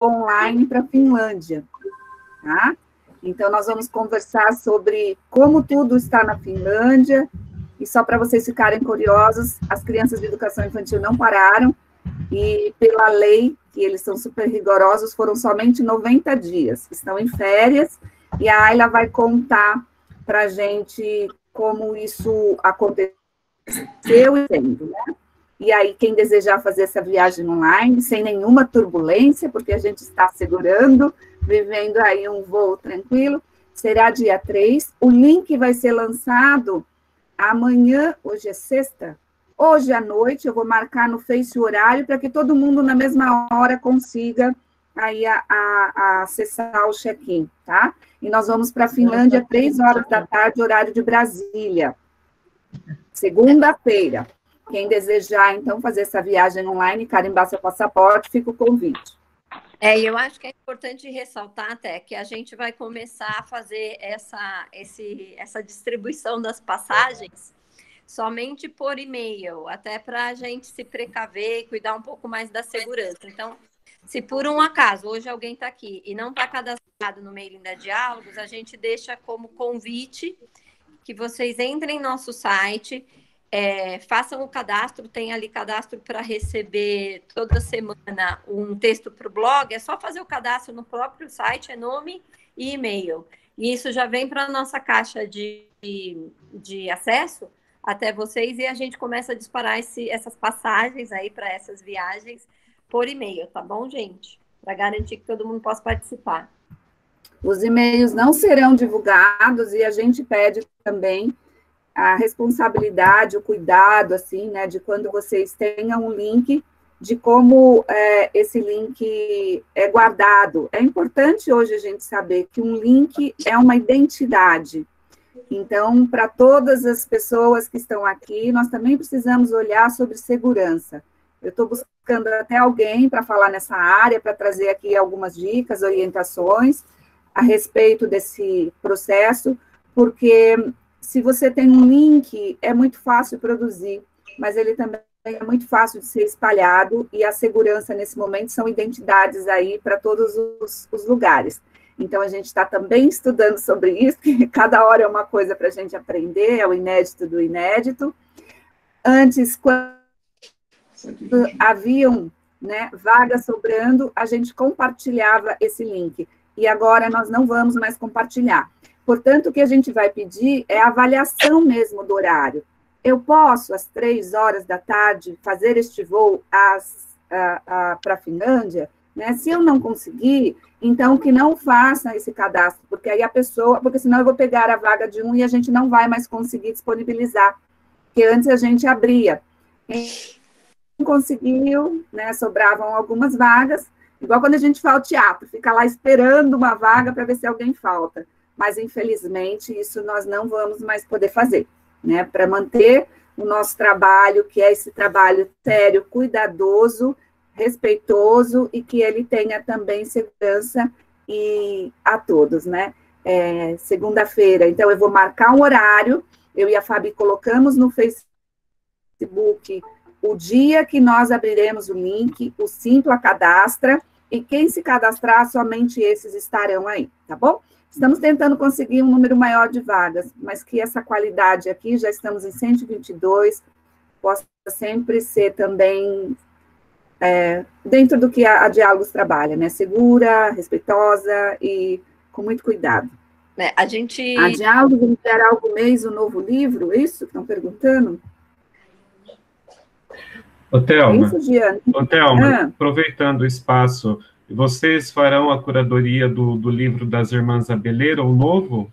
online para a Finlândia, tá? Então, nós vamos conversar sobre como tudo está na Finlândia, e só para vocês ficarem curiosos, as crianças de educação infantil não pararam, e pela lei, que eles são super rigorosos, foram somente 90 dias, estão em férias, e a Ayla vai contar para a gente como isso aconteceu e sendo, né? E aí, quem desejar fazer essa viagem online, sem nenhuma turbulência, porque a gente está segurando, vivendo aí um voo tranquilo, será dia 3. O link vai ser lançado amanhã, hoje é sexta, hoje à noite, eu vou marcar no Face o horário, para que todo mundo na mesma hora consiga aí a acessar o check-in, tá? E nós vamos para a Finlândia, 3 horas da tarde, horário de Brasília. Segunda-feira. Quem desejar, então, fazer essa viagem online, carimbar seu passaporte, fica o convite. E eu acho que é importante ressaltar até que a gente vai começar a fazer essa distribuição das passagens somente por e-mail, até para a gente se precaver e cuidar um pouco mais da segurança. Então, se por um acaso hoje alguém está aqui e não está cadastrado no mailing da Diálogos, a gente deixa como convite que vocês entrem em nosso site, façam o cadastro, tem ali cadastro para receber toda semana um texto para o blog, é só fazer o cadastro no próprio site, é nome e e-mail. E isso já vem para a nossa caixa de acesso até vocês, e a gente começa a disparar essas passagens aí para essas viagens por e-mail, tá bom, gente? Para garantir que todo mundo possa participar. Os e-mails não serão divulgados e a gente pede também a responsabilidade, o cuidado, assim, né, de quando vocês tenham um link, de como esse link é guardado. É importante hoje a gente saber que um link é uma identidade. Então, para todas as pessoas que estão aqui, nós também precisamos olhar sobre segurança. Eu estou buscando até alguém para falar nessa área, para trazer aqui algumas dicas, orientações a respeito desse processo, porque se você tem um link, é muito fácil produzir, mas ele também é muito fácil de ser espalhado, e a segurança, nesse momento, são identidades aí para todos os lugares. Então, a gente está também estudando sobre isso, que cada hora é uma coisa para a gente aprender, é o inédito do inédito. Antes, quando haviam, né, vagas sobrando, a gente compartilhava esse link, e agora nós não vamos mais compartilhar. Portanto, o que a gente vai pedir é a avaliação mesmo do horário. Eu posso, às 3 horas da tarde, fazer este voo para a Finlândia? Né? Se eu não conseguir, então que não faça esse cadastro, porque aí porque senão eu vou pegar a vaga de um e a gente não vai mais conseguir disponibilizar, porque antes a gente abria. Quem não conseguiu, né, sobravam algumas vagas, igual quando a gente vai ao teatro, fica lá esperando uma vaga para ver se alguém falta. Mas, infelizmente, isso nós não vamos mais poder fazer, né? Para manter o nosso trabalho, que é esse trabalho sério, cuidadoso, respeitoso, e que ele tenha também segurança a todos, né? Segunda-feira, então, eu vou marcar um horário, eu e a Fabi colocamos no Facebook o dia que nós abriremos o link, o Simpla cadastra, e quem se cadastrar, somente esses estarão aí, tá bom? Estamos tentando conseguir um número maior de vagas, mas que essa qualidade aqui, já estamos em 122, possa sempre ser também dentro do que a Diálogos trabalha, né? Segura, respeitosa e com muito cuidado. A gente... A Diálogos liberará algum mês um novo livro, isso que estão perguntando? Ô, Thelma, isso, aproveitando o espaço, vocês farão a curadoria do livro das Irmãs Abeleira, o novo?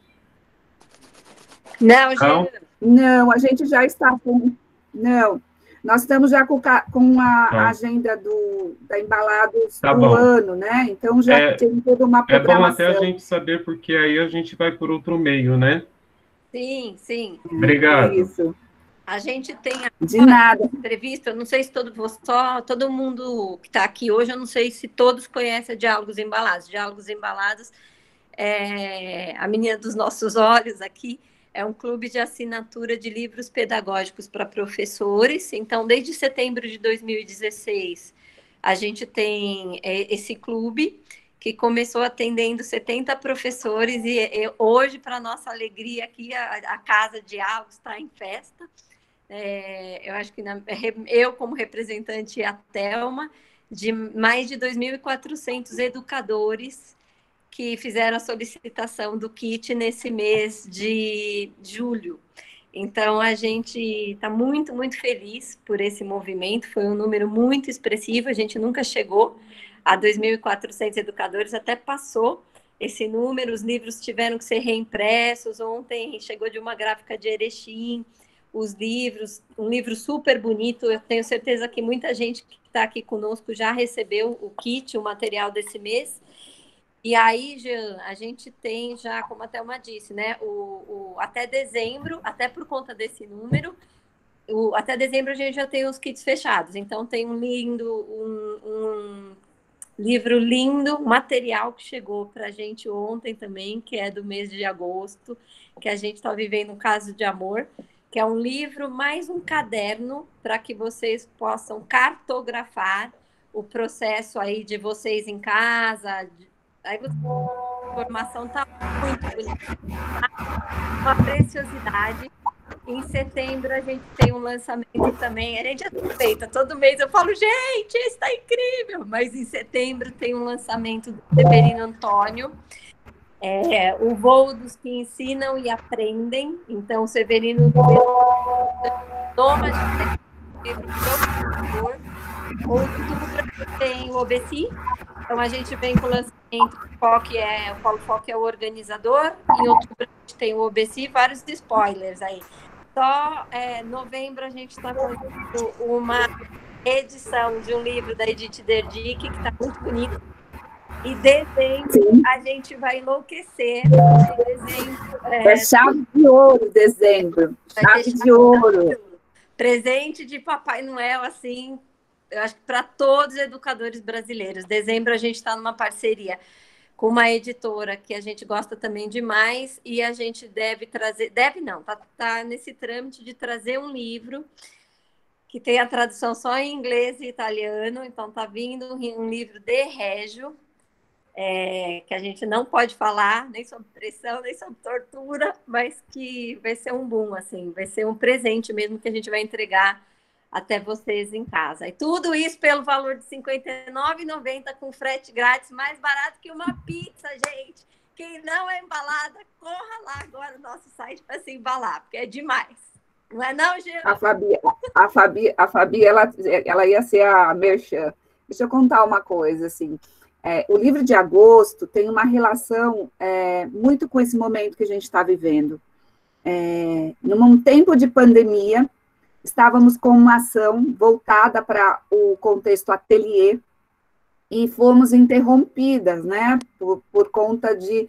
Não, a gente já está com... Não, nós estamos já com a agenda da Embalados do ano, né? Então, já tem toda uma programação. É bom até a gente saber, porque aí a gente vai por outro meio, né? Sim, sim. Obrigado. Isso. A gente tem de nada entrevista, eu não sei se todo mundo que está aqui hoje, eu não sei se todos conhecem Diálogos Embalados. Diálogos Embalados a menina dos nossos olhos aqui, é um clube de assinatura de livros pedagógicos para professores. Então, desde setembro de 2016, a gente tem esse clube que começou atendendo 70 professores e hoje, para nossa alegria aqui, a Casa de Diálogos está em festa. Eu acho que eu, como representante, e a Thelma, de mais de 2.400 educadores que fizeram a solicitação do kit nesse mês de julho. Então, a gente está muito, muito feliz por esse movimento, foi um número muito expressivo, a gente nunca chegou a 2.400 educadores, até passou esse número, os livros tiveram que ser reimpressos, ontem chegou de uma gráfica de Erechim, os livros, um livro super bonito, eu tenho certeza que muita gente que está aqui conosco já recebeu o kit, o material desse mês. E aí, Jean, a gente tem já, como a Thelma disse, né, até dezembro, até por conta desse número, até dezembro a gente já tem os kits fechados. Então, tem um livro lindo, material que chegou para a gente ontem também, que é do mês de agosto, que a gente está vivendo um caso de amor, que é um livro mais um caderno para que vocês possam cartografar o processo aí de vocês em casa. Aí a informação está muito bonita. Uma preciosidade. Em setembro a gente tem um lançamento também. A gente aproveita, todo mês eu falo, gente, isso está incrível. Mas em setembro tem um lançamento do Severino Antônio, O Voo dos que Ensinam e Aprendem. Então, o Severino toma de livro professor. Outubro tem o OBC. Então, a gente vem com o lançamento do Paulo Fock é o organizador. Em outubro, a gente tem o OBC, vários spoilers aí. Só novembro, a gente está fazendo uma edição de um livro da Edith Derdick, que está muito bonito. E dezembro, a gente vai enlouquecer. É chave de ouro, dezembro. Chave de ouro. Presente de Papai Noel, assim, eu acho que para todos os educadores brasileiros. Dezembro a gente está numa parceria com uma editora que a gente gosta também demais e a gente tá nesse trâmite de trazer um livro que tem a tradução só em inglês e italiano, então tá vindo um livro de Régio, que a gente não pode falar nem sobre pressão, nem sobre tortura, mas que vai ser um boom, assim, vai ser um presente mesmo que a gente vai entregar até vocês em casa. E tudo isso pelo valor de R$ 59,90 com frete grátis, mais barato que uma pizza, gente. Quem não é embalada, corra lá agora no nosso site para se embalar, porque é demais. Não é não, Gil? A Fabi ela ia ser a merchan. Deixa eu contar uma coisa, assim. O livro de agosto tem uma relação muito com esse momento que a gente está vivendo. Num tempo de pandemia, estávamos com uma ação voltada para o contexto ateliê e fomos interrompidas, né, por conta de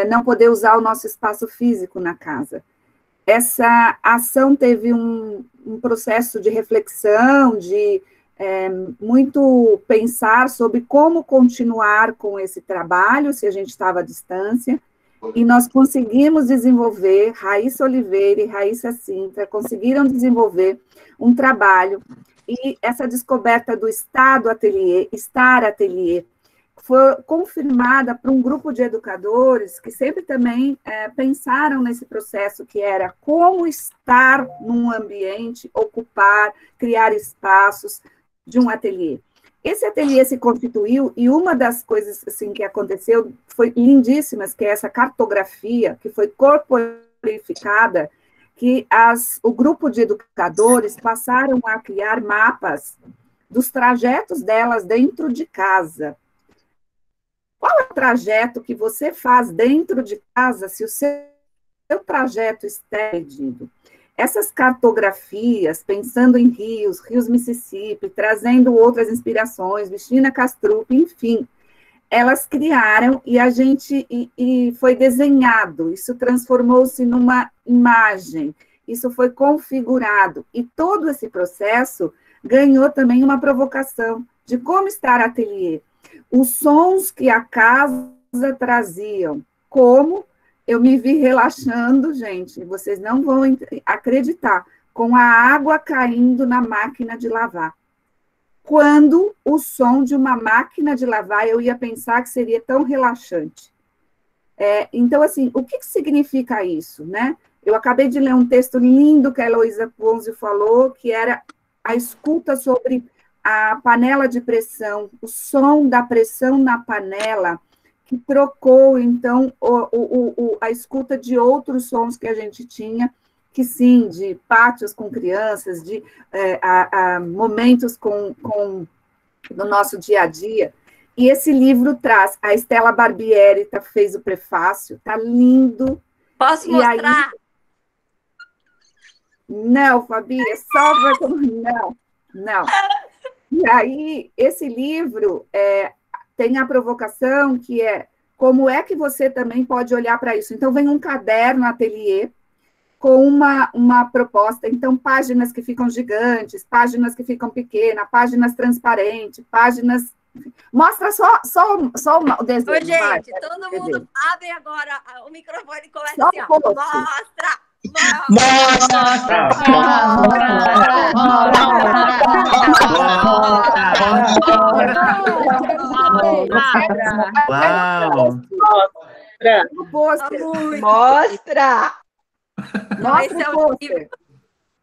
não poder usar o nosso espaço físico na casa. Essa ação teve um processo de reflexão, de muito pensar sobre como continuar com esse trabalho, se a gente estava à distância, e nós conseguimos desenvolver, Raíssa Oliveira e Raíssa Sintra conseguiram desenvolver um trabalho, e essa descoberta do Estar Ateliê, foi confirmada por um grupo de educadores que sempre também pensaram nesse processo que era como estar num ambiente, ocupar, criar espaços de um ateliê. Esse ateliê se constituiu e uma das coisas assim, que aconteceu foi lindíssimas, que é essa cartografia que foi corporificada, que o grupo de educadores passaram a criar mapas dos trajetos delas dentro de casa. Qual é o trajeto que você faz dentro de casa se o seu trajeto está perdido? Essas cartografias, pensando em rios Mississippi, trazendo outras inspirações, Virginia Castrup, enfim, elas criaram e foi desenhado, isso transformou-se numa imagem, isso foi configurado, e todo esse processo ganhou também uma provocação de como estar ateliê. Os sons que a casa traziam, como eu me vi relaxando, gente, vocês não vão acreditar, com a água caindo na máquina de lavar. quando o som de uma máquina de lavar eu ia pensar que seria tão relaxante. Então, assim, o que significa isso, né? Eu acabei de ler um texto lindo que a Heloísa Ponzio falou, que era a escuta sobre a panela de pressão, o som da pressão na panela, que trocou, então, a escuta de outros sons que a gente tinha, que sim, de pátios com crianças, de momentos no nosso dia a dia. E esse livro traz, a Estela Barbieri fez o prefácio, tá lindo. Posso mostrar? Aí... Não, Fabi, é só... Não. E aí, esse livro tem a provocação que é como é que você também pode olhar para isso. Então, vem um caderno ateliê com uma proposta, então, páginas que ficam gigantes, páginas que ficam pequenas, páginas transparentes, páginas... Mostra só o desenho. Oi, gente, todo mundo abre agora o microfone e começa só assim, ó. Mostra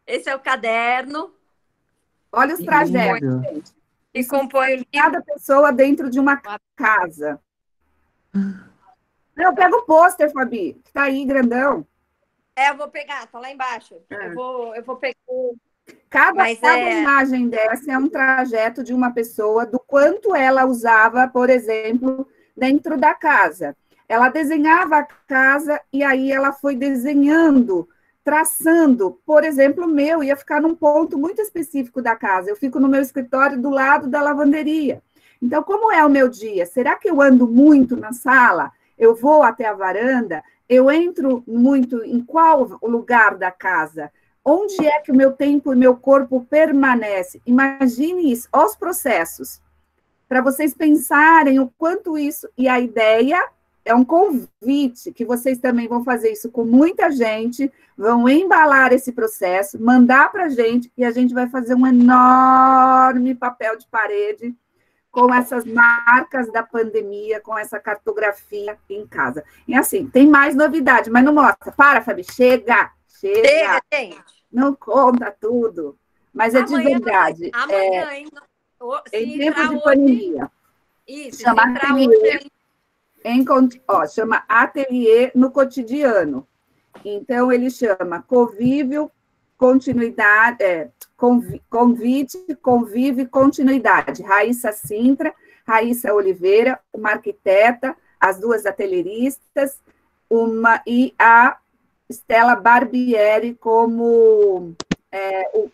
esse é o caderno. Olha os trajetos, gente. E compõe cada pessoa dentro de uma casa. Eu pego o pôster, Fabi, que tá aí, grandão. Eu vou pegar, tá lá embaixo. Eu vou pegar. Cada imagem dessa é um trajeto de uma pessoa, do quanto ela usava, por exemplo, dentro da casa. Ela desenhava a casa e aí ela foi desenhando, traçando. Por exemplo, o meu ia ficar num ponto muito específico da casa. Eu fico no meu escritório do lado da lavanderia. Então, como é o meu dia? Será que eu ando muito na sala? Eu vou até a varanda? Eu entro muito em qual lugar da casa? Onde é que o meu tempo e meu corpo permanece? Imagine isso, os processos, para vocês pensarem o quanto isso... E a ideia é um convite, que vocês também vão fazer isso com muita gente, vão embalar esse processo, mandar para a gente, e a gente vai fazer um enorme papel de parede com essas marcas da pandemia, com essa cartografia em casa. E assim, tem mais novidade, mas não mostra. Para, Fabi, chega, gente. Não conta tudo, mas é de verdade. Amanhã, hein? Em tempo de pandemia. Isso, chama ateliê, chama Ateliê no Cotidiano. Então, ele chama Convívio, Continuidade, Convite, Convive, Continuidade. Raíssa Sintra, Raíssa Oliveira, uma arquiteta, as duas atelieristas, e a Estela Barbieri com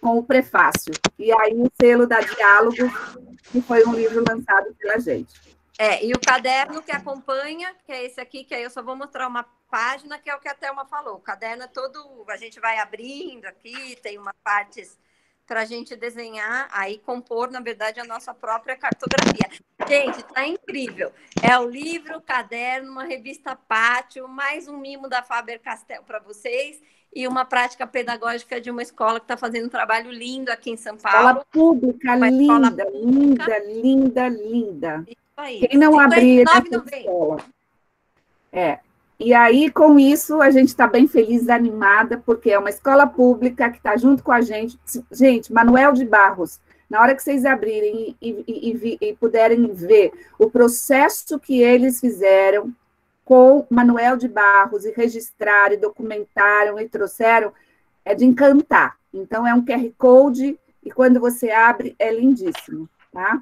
o prefácio. E aí o selo da Diálogo, que foi um livro lançado pela gente. E o caderno que acompanha, que é esse aqui, que aí eu só vou mostrar uma página, que é o que a Thelma falou. O caderno é todo, a gente vai abrindo aqui, tem umas partes para a gente desenhar, aí compor, na verdade, a nossa própria cartografia. Gente, tá incrível. É o livro, o caderno, uma revista Pátio, mais um mimo da Faber-Castell para vocês e uma prática pedagógica de uma escola que está fazendo um trabalho lindo aqui em São Paulo. Escola pública, linda. Isso aí. Quem não abrir essa escola? E aí, com isso, a gente está bem feliz, animada, porque é uma escola pública que está junto com a gente. Gente, Manuel de Barros, na hora que vocês abrirem e puderem ver o processo que eles fizeram com Manuel de Barros, e registraram, e documentaram, e trouxeram, é de encantar. Então, é um QR Code, e quando você abre, é lindíssimo, tá?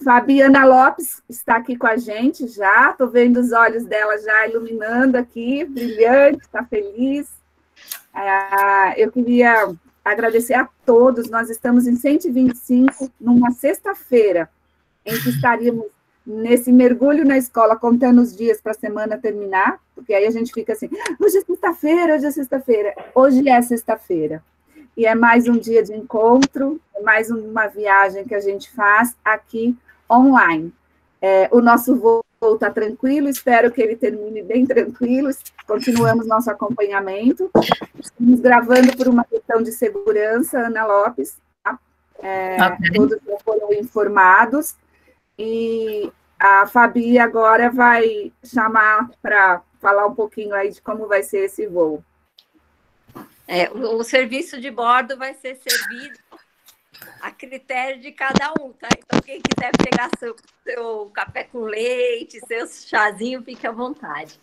Fabiana Lopes está aqui com a gente já, estou vendo os olhos dela já iluminando aqui, brilhante, está feliz. Eu queria agradecer a todos, nós estamos em 125, numa sexta-feira, em que estaríamos nesse mergulho na escola, contando os dias para a semana terminar, porque aí a gente fica assim, hoje é sexta-feira, hoje é sexta-feira. E é mais um dia de encontro, é mais uma viagem que a gente faz aqui online. O nosso voo está tranquilo, espero que ele termine bem tranquilo, continuamos nosso acompanhamento. Estamos gravando por uma questão de segurança, Ana Lopes, tá? Todos já foram informados, e a Fabi agora vai chamar para falar um pouquinho aí de como vai ser esse voo. O serviço de bordo vai ser servido a critério de cada um, tá? Então, quem quiser pegar seu café com leite, seu chazinho, fique à vontade.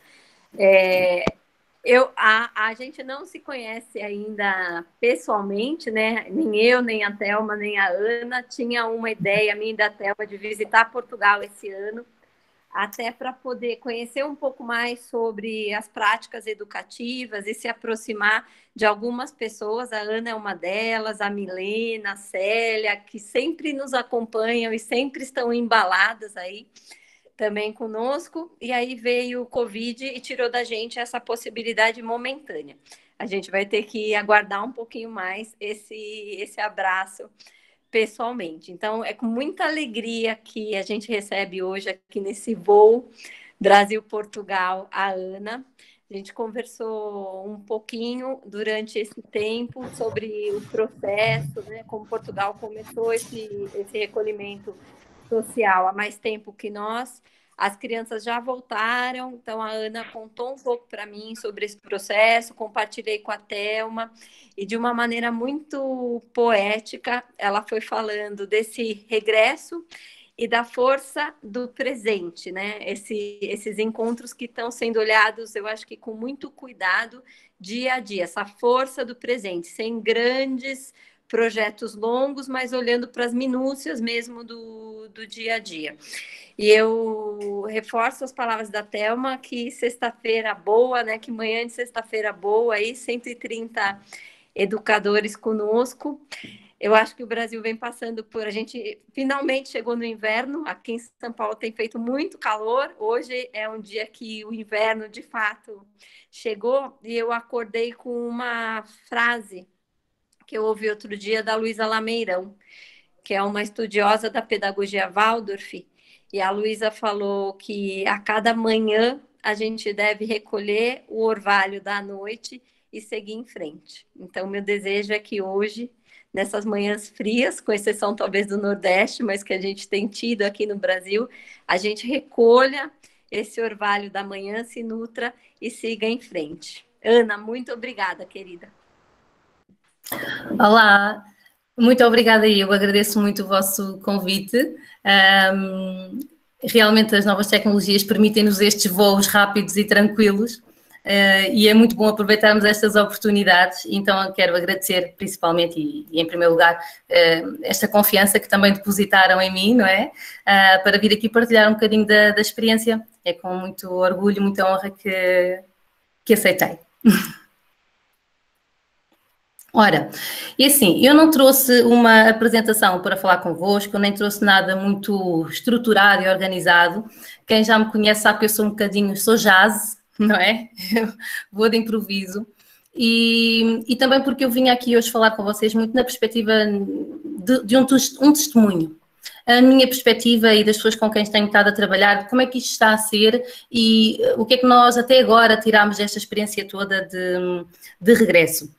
A gente não se conhece ainda pessoalmente, né? Nem eu, nem a Thelma, nem a Ana. Tinha uma ideia, minha e da Thelma, de visitar Portugal esse ano, até para poder conhecer um pouco mais sobre as práticas educativas e se aproximar de algumas pessoas. A Ana é uma delas, a Milena, a Célia, que sempre nos acompanham e sempre estão embaladas aí também conosco. E aí veio o Covid e tirou da gente essa possibilidade momentânea. A gente vai ter que aguardar um pouquinho mais esse abraço pessoalmente. Então, é com muita alegria que a gente recebe hoje aqui nesse voo Brasil-Portugal a Ana. A gente conversou um pouquinho durante esse tempo sobre o processo, né, como Portugal começou esse recolhimento social há mais tempo que nós. As crianças já voltaram, então a Ana contou um pouco para mim sobre esse processo, compartilhei com a Thelma, e de uma maneira muito poética, ela foi falando desse regresso e da força do presente, né? Esses encontros que estão sendo olhados, eu acho que com muito cuidado, dia a dia, essa força do presente, sem grandes projetos longos, mas olhando para as minúcias mesmo do dia a dia. E eu reforço as palavras da Thelma, que sexta-feira boa, né? Que manhã de sexta-feira boa, aí 130 educadores conosco. Eu acho que o Brasil vem passando por... A gente finalmente chegou no inverno. Aqui em São Paulo tem feito muito calor. Hoje é um dia que o inverno, de fato, chegou. E eu acordei com uma frase que eu ouvi outro dia da Luísa Lameirão, que é uma estudiosa da pedagogia Waldorf. E a Luísa falou que a cada manhã a gente deve recolher o orvalho da noite e seguir em frente. Então, meu desejo é que hoje, nessas manhãs frias, com exceção talvez do Nordeste, mas que a gente tem tido aqui no Brasil, a gente recolha esse orvalho da manhã, se nutra e siga em frente. Ana, muito obrigada, querida. Olá, muito obrigada e eu agradeço muito o vosso convite. Realmente as novas tecnologias permitem-nos estes voos rápidos e tranquilos. E é muito bom aproveitarmos estas oportunidades, então eu quero agradecer principalmente e em primeiro lugar esta confiança que também depositaram em mim, não é? Para vir aqui partilhar um bocadinho da experiência, é com muito orgulho, muita honra que aceitei. Ora, e assim, eu não trouxe uma apresentação para falar convosco, nem trouxe nada muito estruturado e organizado. Quem já me conhece sabe que eu sou um bocadinho, sou jazz, não é? Vou de improviso. E também porque eu vim aqui hoje falar com vocês muito na perspectiva de um testemunho. A minha perspectiva e das pessoas com quem tenho estado a trabalhar, como é que isto está a ser e o que é que nós até agora tiramos desta experiência toda de regresso.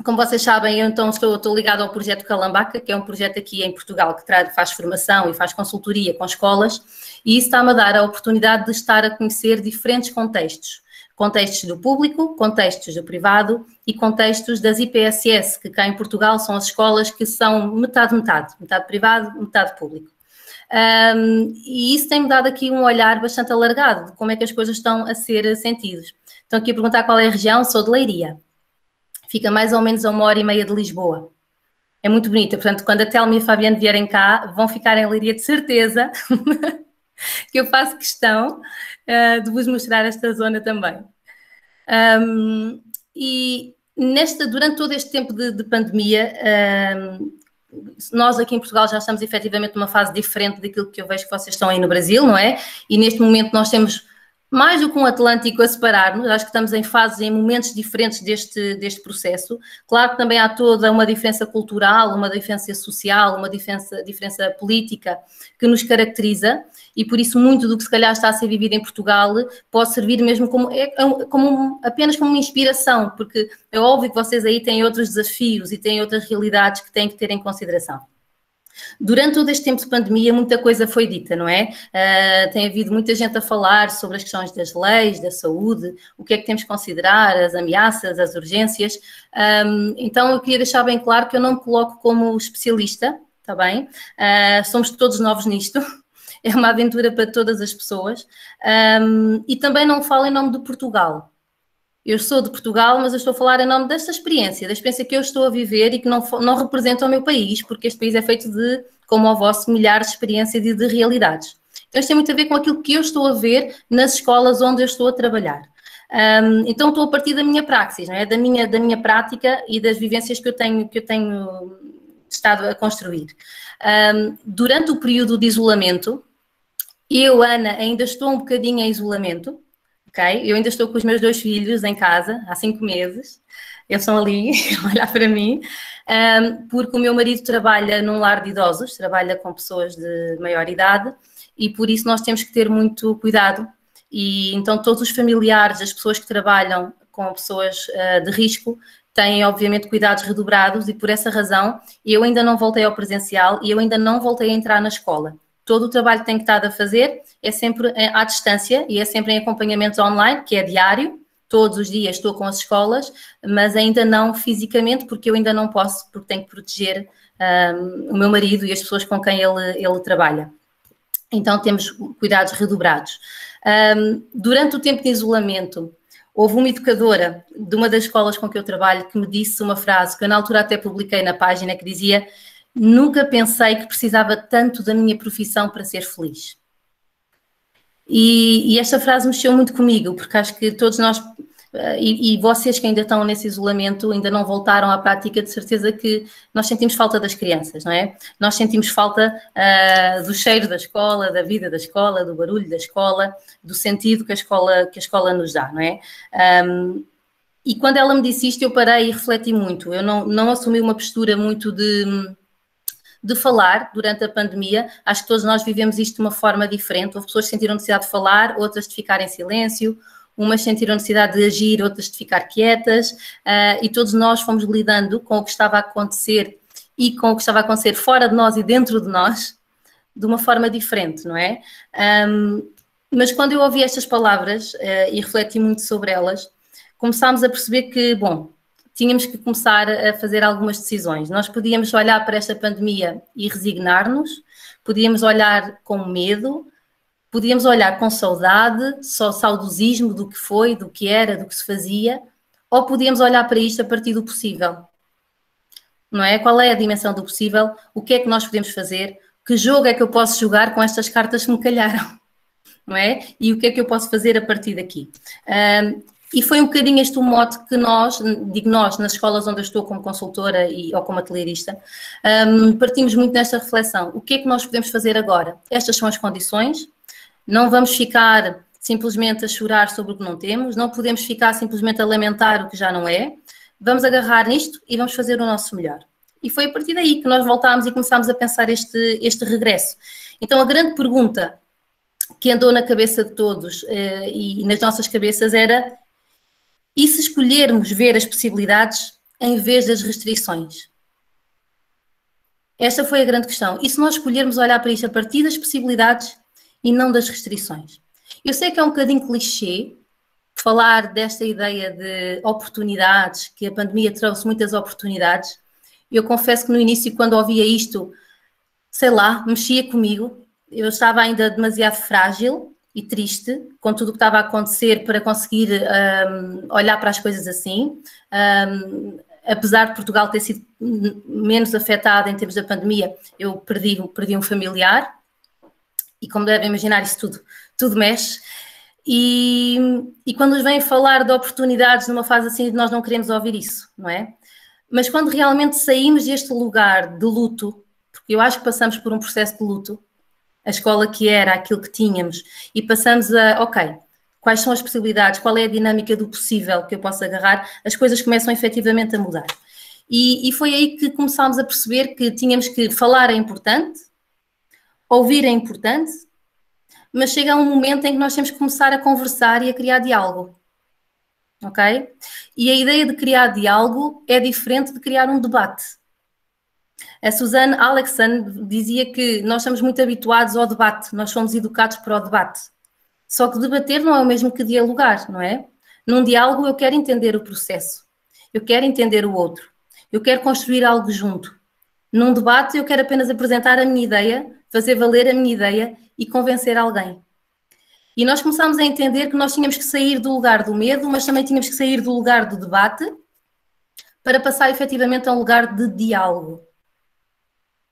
Como vocês sabem, eu então estou ligada ao projeto Calambaca, que é um projeto aqui em Portugal que faz formação e faz consultoria com escolas, e isso está-me a dar a oportunidade de estar a conhecer diferentes contextos. Contextos do público, contextos do privado e contextos das IPSS, que cá em Portugal são as escolas que são metade privado, metade público. E isso tem-me dado aqui um olhar bastante alargado de como é que as coisas estão a ser sentidas. Estão aqui a perguntar qual é a região, sou de Leiria. Fica mais ou menos a 1h30 de Lisboa. É muito bonita, portanto, quando a Thelma e a Fabiana vierem cá, vão ficar em Leiria de certeza, que eu faço questão de vos mostrar esta zona também. E durante todo este tempo de pandemia, nós aqui em Portugal já estamos efetivamente numa fase diferente daquilo que eu vejo que vocês estão aí no Brasil, não é? E neste momento nós temos mais do que um Atlântico a separar-nos, acho que estamos em fases, em momentos diferentes deste processo. Claro que também há toda uma diferença cultural, uma diferença social, uma diferença política que nos caracteriza, e por isso muito do que se calhar está a ser vivido em Portugal pode servir mesmo apenas como uma inspiração, porque é óbvio que vocês aí têm outros desafios e têm outras realidades que têm que ter em consideração. Durante todo este tempo de pandemia, muita coisa foi dita, não é? Tem havido muita gente a falar sobre as questões das leis, da saúde, o que é que temos que considerar, as ameaças, as urgências. Então, eu queria deixar bem claro que eu não me coloco como especialista, está bem? Somos todos novos nisto. É uma aventura para todas as pessoas. E também não falo em nome de Portugal. Eu sou de Portugal, mas eu estou a falar em nome desta experiência, da experiência que eu estou a viver e que não representa o meu país, porque este país é feito de, como o vosso, milhares de experiências e de realidades. Então, isto tem muito a ver com aquilo que eu estou a ver nas escolas onde eu estou a trabalhar. Então, estou a partir da minha praxis, não é? da minha prática e das vivências que eu tenho estado a construir. Durante o período de isolamento, eu, Ana, ainda estou um bocadinho em isolamento. Okay? Eu ainda estou com os meus 2 filhos em casa, há 5 meses. Eles estão ali a olhar para mim, porque o meu marido trabalha num lar de idosos, trabalha com pessoas de maior idade, e por isso nós temos que ter muito cuidado. E então todos os familiares, as pessoas que trabalham com pessoas de risco, têm obviamente cuidados redobrados, e por essa razão eu ainda não voltei ao presencial e eu ainda não voltei a entrar na escola. Todo o trabalho que tenho estado a fazer é sempre à distância e é sempre em acompanhamento online, que é diário. Todos os dias estou com as escolas, mas ainda não fisicamente, porque eu ainda não posso, porque tenho que proteger o meu marido e as pessoas com quem ele trabalha. Então temos cuidados redobrados. Durante o tempo de isolamento, houve uma educadora de uma das escolas com que eu trabalho que me disse uma frase que eu na altura até publiquei na página, que dizia: nunca pensei que precisava tanto da minha profissão para ser feliz. E esta frase mexeu muito comigo, porque acho que todos nós, e vocês que ainda estão nesse isolamento, ainda não voltaram à prática, de certeza que nós sentimos falta das crianças, não é? Nós sentimos falta do cheiro da escola, da vida da escola, do barulho da escola, do sentido que a escola nos dá, não é? E quando ela me disse isto, eu parei e refleti muito. Eu não assumi uma postura muito de falar durante a pandemia. Acho que todos nós vivemos isto de uma forma diferente. Houve pessoas que sentiram necessidade de falar, outras de ficar em silêncio, umas sentiram necessidade de agir, outras de ficar quietas, e todos nós fomos lidando com o que estava a acontecer e com o que estava a acontecer fora de nós e dentro de nós, de uma forma diferente, não é? Mas quando eu ouvi estas palavras e refleti muito sobre elas, começámos a perceber que, bom, tínhamos que começar a fazer algumas decisões. Nós podíamos olhar para esta pandemia e resignar-nos, podíamos olhar com medo, podíamos olhar com saudade, só saudosismo do que foi, do que era, do que se fazia, ou podíamos olhar para isto a partir do possível. Não é? Qual é a dimensão do possível? O que é que nós podemos fazer? Que jogo é que eu posso jogar com estas cartas que me calharam? Não é? E o que é que eu posso fazer a partir daqui? E foi um bocadinho este o mote que nós, nas escolas onde eu estou como consultora ou como atelierista, partimos muito nesta reflexão. O que é que nós podemos fazer agora? Estas são as condições, não vamos ficar simplesmente a chorar sobre o que não temos, não podemos ficar simplesmente a lamentar o que já não é, vamos agarrar nisto e vamos fazer o nosso melhor. E foi a partir daí que nós voltámos e começámos a pensar este regresso. Então a grande pergunta que andou na cabeça de todos e nas nossas cabeças era: e se escolhermos ver as possibilidades em vez das restrições? Esta foi a grande questão. E se nós escolhermos olhar para isto a partir das possibilidades e não das restrições? Eu sei que é um bocadinho clichê falar desta ideia de oportunidades, que a pandemia trouxe muitas oportunidades. Eu confesso que no início, quando ouvia isto, sei lá, mexia comigo. Eu estava ainda demasiado frágil e triste com tudo o que estava a acontecer para conseguir olhar para as coisas assim. Apesar de Portugal ter sido menos afetado em termos da pandemia, eu perdi um familiar e, como devem imaginar, isso tudo mexe. E quando nos vêm falar de oportunidades numa fase assim, nós não queremos ouvir isso, não é? Mas quando realmente saímos deste lugar de luto, porque eu acho que passamos por um processo de luto, a escola que era aquilo que tínhamos, e passamos a, ok, quais são as possibilidades, qual é a dinâmica do possível que eu posso agarrar, as coisas começam efetivamente a mudar. E foi aí que começámos a perceber que tínhamos que falar é importante, ouvir é importante, mas chega um momento em que nós temos que começar a conversar e a criar diálogo. Ok? E a ideia de criar diálogo é diferente de criar um debate. A Suzanne Alexander dizia que nós estamos muito habituados ao debate, nós somos educados para o debate. Só que debater não é o mesmo que dialogar, não é? Num diálogo eu quero entender o processo, eu quero entender o outro, eu quero construir algo junto. Num debate eu quero apenas apresentar a minha ideia, fazer valer a minha ideia e convencer alguém. E nós começámos a entender que nós tínhamos que sair do lugar do medo, mas também tínhamos que sair do lugar do debate para passar efetivamente a um lugar de diálogo.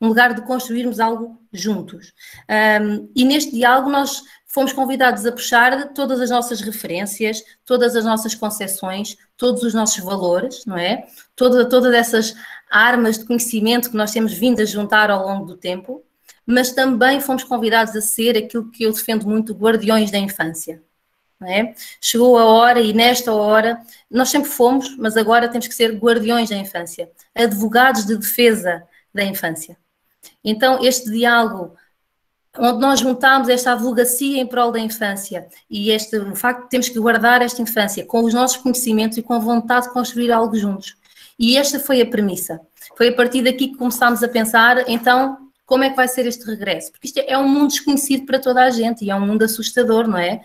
Um lugar de construirmos algo juntos. E neste diálogo nós fomos convidados a puxar todas as nossas referências, todas as nossas concepções, todos os nossos valores, não é? Todas essas armas de conhecimento que nós temos vindo a juntar ao longo do tempo, mas também fomos convidados a ser aquilo que eu defendo muito, guardiões da infância. Não é? Chegou a hora, e nesta hora, nós sempre fomos, mas agora temos que ser guardiões da infância, advogados de defesa da infância. Então, este diálogo, onde nós juntamos esta advocacia em prol da infância e o facto de termos que guardar esta infância com os nossos conhecimentos e com a vontade de construir algo juntos. E esta foi a premissa. Foi a partir daqui que começámos a pensar, então, como é que vai ser este regresso? Porque isto é um mundo desconhecido para toda a gente e é um mundo assustador, não é?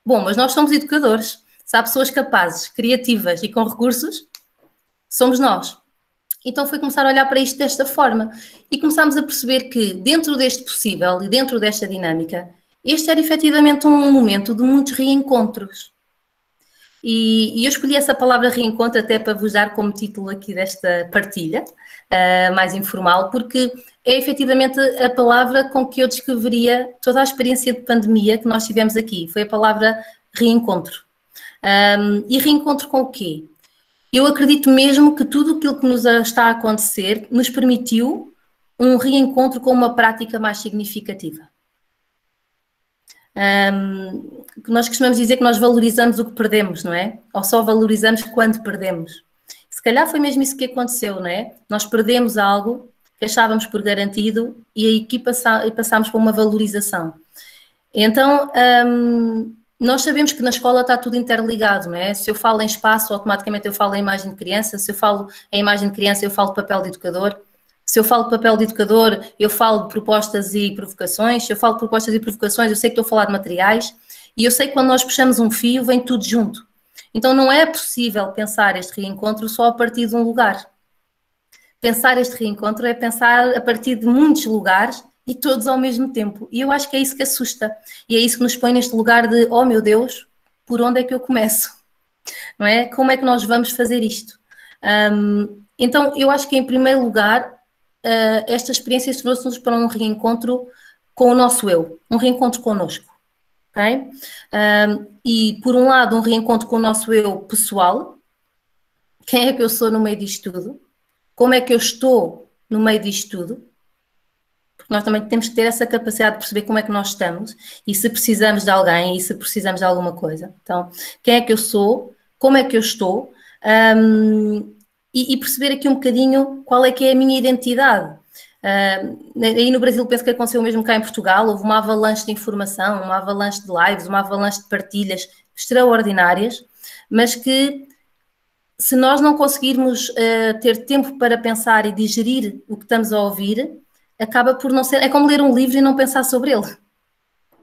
Bom, mas nós somos educadores. Se há pessoas capazes, criativas e com recursos, somos nós. Então foi começar a olhar para isto desta forma e começámos a perceber que dentro deste possível e dentro desta dinâmica, este era efetivamente um momento de muitos reencontros. E eu escolhi essa palavra reencontro até para vos dar como título aqui desta partilha, mais informal, porque é efetivamente a palavra com que eu descreveria toda a experiência de pandemia que nós tivemos aqui. Foi a palavra reencontro. E reencontro com o quê? Eu acredito mesmo que tudo aquilo que nos está a acontecer nos permitiu um reencontro com uma prática mais significativa. Nós costumamos dizer que nós valorizamos o que perdemos, não é? Ou só valorizamos quando perdemos. Se calhar foi mesmo isso que aconteceu, não é? Nós perdemos algo que achávamos por garantido e aí passámos por uma valorização. Então, nós sabemos que na escola está tudo interligado, não é? Se eu falo em espaço, automaticamente eu falo em imagem de criança. Se eu falo em imagem de criança, eu falo de papel de educador. Se eu falo de papel de educador, eu falo de propostas e provocações. Se eu falo de propostas e provocações, eu sei que estou a falar de materiais. E eu sei que quando nós puxamos um fio, vem tudo junto. Então não é possível pensar este reencontro só a partir de um lugar. Pensar este reencontro é pensar a partir de muitos lugares e todos ao mesmo tempo. E eu acho que é isso que assusta. E é isso que nos põe neste lugar de, oh meu Deus, por onde é que eu começo? Não é? Como é que nós vamos fazer isto? Então, eu acho que em primeiro lugar, esta experiência trouxe-nos para um reencontro com o nosso eu. Um reencontro connosco. Okay? E, por um lado, um reencontro com o nosso eu pessoal. Quem é que eu sou no meio disto tudo? Como é que eu estou no meio disto tudo? Nós também temos que ter essa capacidade de perceber como é que nós estamos e se precisamos de alguém e se precisamos de alguma coisa. Então, quem é que eu sou, como é que eu estou e perceber aqui um bocadinho qual é que é a minha identidade. Aí no Brasil penso que aconteceu mesmo cá em Portugal, houve uma avalanche de informação, uma avalanche de lives, uma avalanche de partilhas extraordinárias, mas que se nós não conseguirmos ter tempo para pensar e digerir o que estamos a ouvir, acaba por não ser... É como ler um livro e não pensar sobre ele,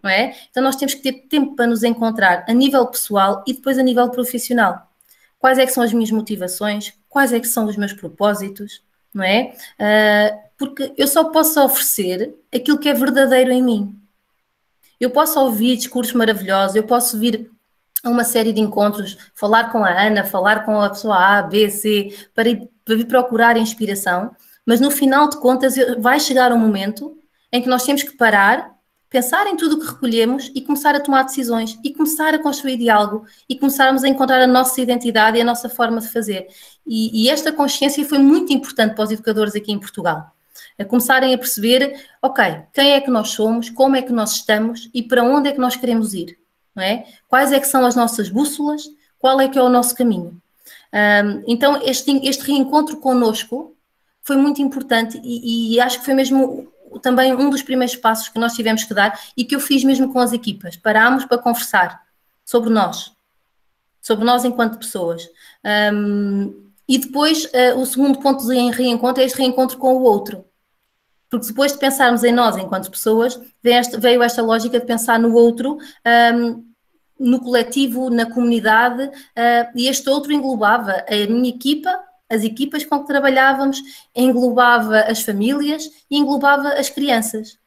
não é? Então nós temos que ter tempo para nos encontrar a nível pessoal e depois a nível profissional. Quais é que são as minhas motivações? Quais é que são os meus propósitos? Não é? Porque eu só posso oferecer aquilo que é verdadeiro em mim. Eu posso ouvir discursos maravilhosos, eu posso vir a uma série de encontros, falar com a Ana, falar com a pessoa A, B, C, para vir procurar inspiração, mas no final de contas vai chegar um momento em que nós temos que parar, pensar em tudo o que recolhemos e começar a tomar decisões e começar a construir diálogo e começarmos a encontrar a nossa identidade e a nossa forma de fazer. E esta consciência foi muito importante para os educadores aqui em Portugal. A começarem a perceber, ok, quem é que nós somos, como é que nós estamos e para onde é que nós queremos ir. não é? Quais é que são as nossas bússolas? Qual é que é o nosso caminho? Então, este reencontro connosco foi muito importante e acho que foi mesmo também um dos primeiros passos que nós tivemos que dar e que eu fiz mesmo com as equipas. Parámos para conversar sobre nós enquanto pessoas. E depois, o segundo ponto de reencontro é este reencontro com o outro. Porque depois de pensarmos em nós enquanto pessoas, veio esta lógica de pensar no outro, no coletivo, na comunidade, e este outro englobava a minha equipa, as equipas com que trabalhávamos, englobava as famílias e englobava as crianças.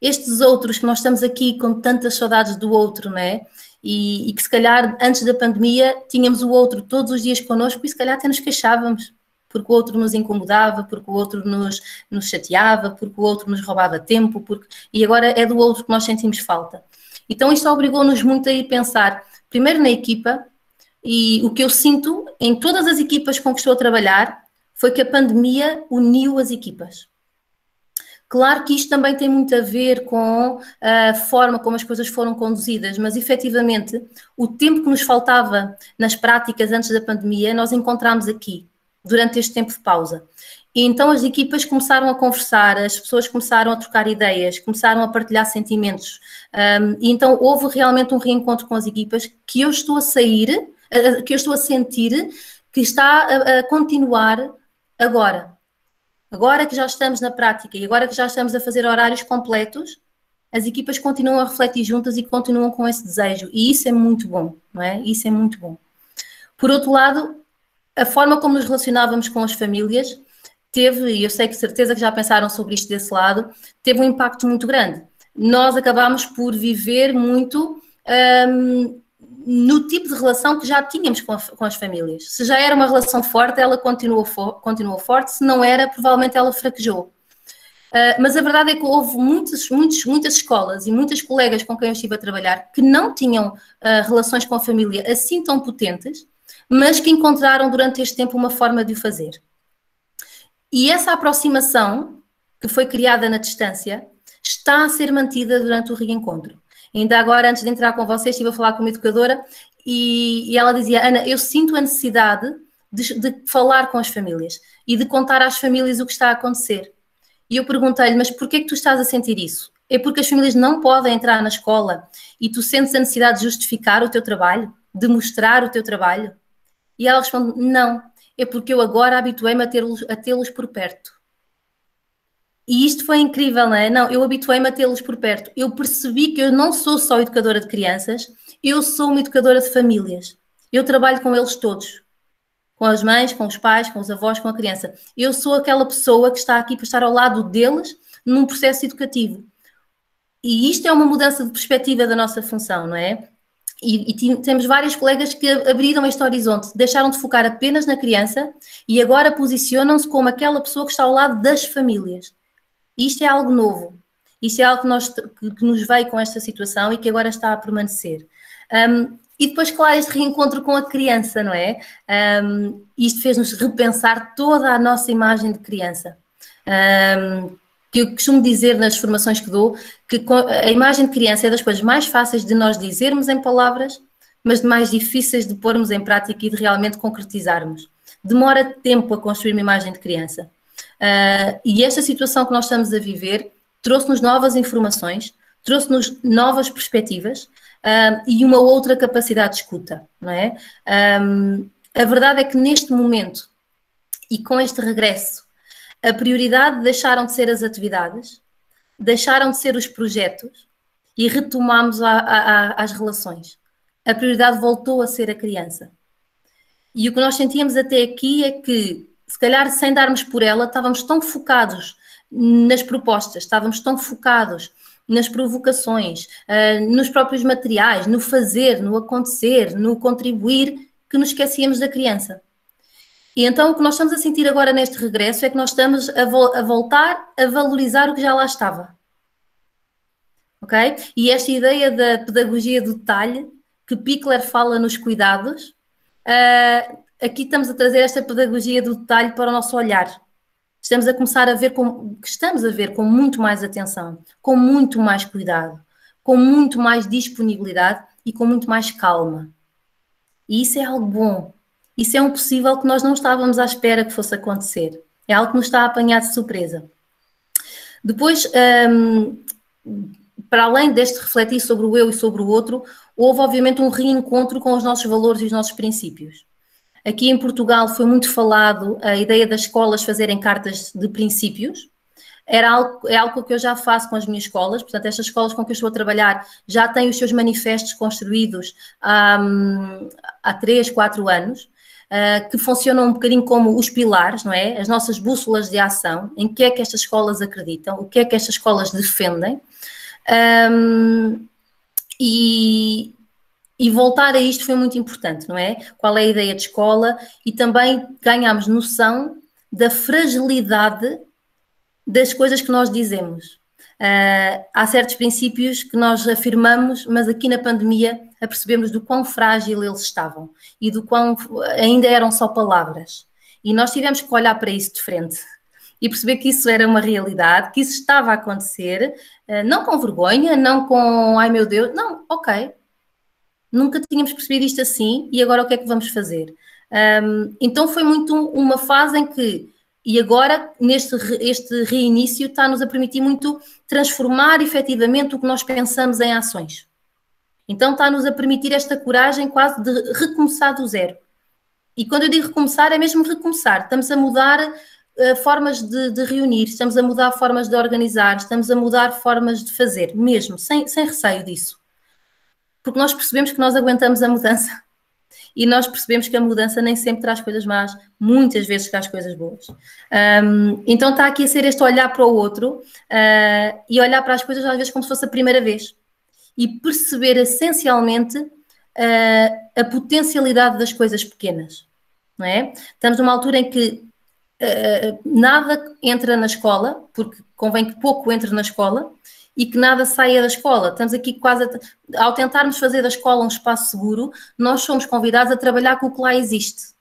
Estes outros que nós estamos aqui com tantas saudades do outro, não é? E que se calhar antes da pandemia tínhamos o outro todos os dias connosco e se calhar até nos queixávamos, porque o outro nos incomodava, porque o outro nos chateava, porque o outro nos roubava tempo, e agora é do outro que nós sentimos falta. Então isto obrigou-nos muito a ir pensar, primeiro na equipa, e o que eu sinto em todas as equipas com que estou a trabalhar foi que a pandemia uniu as equipas. Claro que isto também tem muito a ver com a forma como as coisas foram conduzidas, mas efetivamente o tempo que nos faltava nas práticas antes da pandemia, nós encontramos aqui, durante este tempo de pausa. E então as equipas começaram a conversar, as pessoas começaram a trocar ideias, começaram a partilhar sentimentos. E então houve realmente um reencontro com as equipas que eu estou a sair, que eu estou a sentir que está a continuar agora. Agora que já estamos na prática e agora que já estamos a fazer horários completos, as equipas continuam a refletir juntas e continuam com esse desejo. E isso é muito bom, não é? Isso é muito bom. Por outro lado, a forma como nos relacionávamos com as famílias teve, e eu sei que certeza que já pensaram sobre isto desse lado, teve um impacto muito grande. Nós acabámos por viver muito no tipo de relação que já tínhamos com as famílias. Se já era uma relação forte, ela continuou forte, se não era, provavelmente ela fraquejou. Mas a verdade é que houve muitas escolas e muitas colegas com quem eu estive a trabalhar que não tinham relações com a família assim tão potentes, mas que encontraram durante este tempo uma forma de o fazer. E essa aproximação, que foi criada na distância, está a ser mantida durante o reencontro. Ainda agora, antes de entrar com vocês, estive a falar com uma educadora e ela dizia: Ana, eu sinto a necessidade de falar com as famílias e de contar às famílias o que está a acontecer. E eu perguntei-lhe: mas porquê é que tu estás a sentir isso? É porque as famílias não podem entrar na escola e tu sentes a necessidade de justificar o teu trabalho, de mostrar o teu trabalho? E ela responde: não, é porque eu agora habituei-me a tê-los por perto. E isto foi incrível, não é? Não, eu habituei-me a tê-los por perto. Eu percebi que eu não sou só educadora de crianças, eu sou uma educadora de famílias. Eu trabalho com eles todos. Com as mães, com os pais, com os avós, com a criança. Eu sou aquela pessoa que está aqui para estar ao lado deles num processo educativo. E isto é uma mudança de perspectiva da nossa função, não é? E temos vários colegas que abriram este horizonte, deixaram de focar apenas na criança e agora posicionam-se como aquela pessoa que está ao lado das famílias. Isto é algo novo, isto é algo que nos veio com esta situação e que agora está a permanecer. E depois, claro, este reencontro com a criança, não é? Isto fez-nos repensar toda a nossa imagem de criança. Que eu costumo dizer nas formações que dou, que a imagem de criança é das coisas mais fáceis de nós dizermos em palavras, mas de mais difíceis de pormos em prática e de realmente concretizarmos. Demora tempo a construir uma imagem de criança. E esta situação que nós estamos a viver trouxe-nos novas informações, trouxe-nos novas perspectivas e uma outra capacidade de escuta, não é? A verdade é que neste momento e com este regresso, a prioridade deixaram de ser as atividades, deixaram de ser os projetos e retomamos as relações. A prioridade voltou a ser a criança. E o que nós sentíamos até aqui é que, se calhar sem darmos por ela, estávamos tão focados nas propostas, estávamos tão focados nas provocações, nos próprios materiais, no fazer, no acontecer, no contribuir, que nos esquecíamos da criança. E então o que nós estamos a sentir agora neste regresso é que nós estamos a voltar a valorizar o que já lá estava. Ok? E esta ideia da pedagogia do detalhe, que Pickler fala nos cuidados, aqui estamos a trazer esta pedagogia do detalhe para o nosso olhar. Estamos a começar a ver com muito mais atenção, com muito mais cuidado, com muito mais disponibilidade e com muito mais calma. E isso é algo bom. Isso é um possível que nós não estávamos à espera que fosse acontecer. É algo que nos está a apanhar de surpresa. Depois, para além deste refletir sobre o eu e sobre o outro, houve obviamente um reencontro com os nossos valores e os nossos princípios. Aqui em Portugal foi muito falado a ideia das escolas fazerem cartas de princípios. É algo que eu já faço com as minhas escolas, portanto, estas escolas com que eu estou a trabalhar já têm os seus manifestos construídos há 3, 4 anos, que funcionam um bocadinho como os pilares, não é? As nossas bússolas de ação, em que é que estas escolas acreditam, o que é que estas escolas defendem. E voltar a isto foi muito importante, não é? Qual é a ideia de escola? E também ganhamos noção da fragilidade das coisas que nós dizemos. Há certos princípios que nós afirmamos, mas aqui na pandemia apercebemos do quão frágil eles estavam e do quão ainda eram só palavras. E nós tivemos que olhar para isso de frente e perceber que isso era uma realidade, que isso estava a acontecer, não com vergonha, não com ai meu Deus, não, ok. Nunca tínhamos percebido isto assim e agora o que é que vamos fazer? Então foi muito uma fase em que, e agora este reinício está-nos a permitir muito transformar efetivamente o que nós pensamos em ações. Então está-nos a permitir esta coragem quase de recomeçar do zero. E quando eu digo recomeçar, é mesmo recomeçar. Estamos a mudar formas de reunir, estamos a mudar formas de organizar, estamos a mudar formas de fazer, mesmo, sem receio disso. Porque nós percebemos que nós aguentamos a mudança e nós percebemos que a mudança nem sempre traz coisas más, muitas vezes traz coisas boas. Então está aqui a ser este olhar para o outro e olhar para as coisas às vezes como se fosse a primeira vez e perceber essencialmente a potencialidade das coisas pequenas, não é? Estamos numa altura em que nada entra na escola, porque convém que pouco entre na escola, e que nada saia da escola. Estamos aqui quase, ao tentarmos fazer da escola um espaço seguro, nós somos convidados a trabalhar com o que lá existe.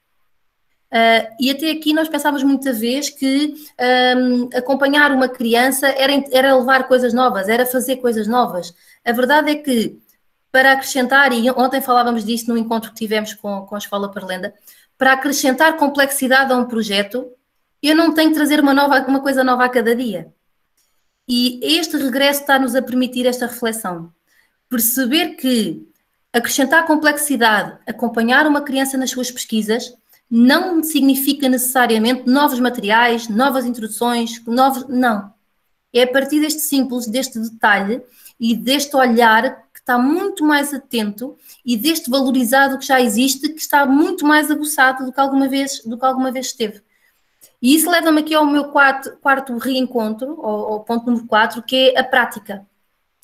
E até aqui nós pensávamos muita vez que acompanhar uma criança era levar coisas novas, era fazer coisas novas. A verdade é que, para acrescentar, e ontem falávamos disso no encontro que tivemos com a Escola Parlenda, para acrescentar complexidade a um projeto, eu não tenho que trazer uma coisa nova a cada dia. E este regresso está-nos a permitir esta reflexão. Perceber que acrescentar complexidade, acompanhar uma criança nas suas pesquisas, não significa necessariamente novos materiais, novas introduções, não. É a partir deste simples, deste detalhe e deste olhar que está muito mais atento e deste valorizado que já existe, que está muito mais aguçado do que alguma vez esteve. E isso leva-me aqui ao meu quarto reencontro, ao ponto número 4, que é a prática,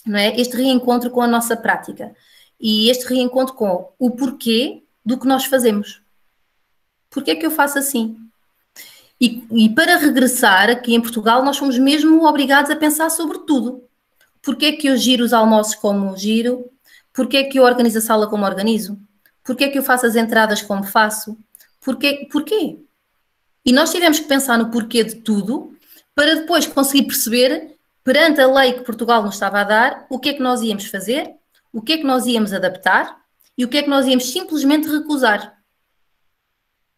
não é? Este reencontro com a nossa prática. E este reencontro com o porquê do que nós fazemos. Porquê é que eu faço assim? E para regressar, aqui em Portugal, nós somos mesmo obrigados a pensar sobre tudo. Porquê é que eu giro os almoços como giro? Porquê é que eu organizo a sala como organizo? Porquê é que eu faço as entradas como faço? Porquê? E nós tivemos que pensar no porquê de tudo para depois conseguir perceber, perante a lei que Portugal nos estava a dar, o que é que nós íamos fazer, o que é que nós íamos adaptar e o que é que nós íamos simplesmente recusar.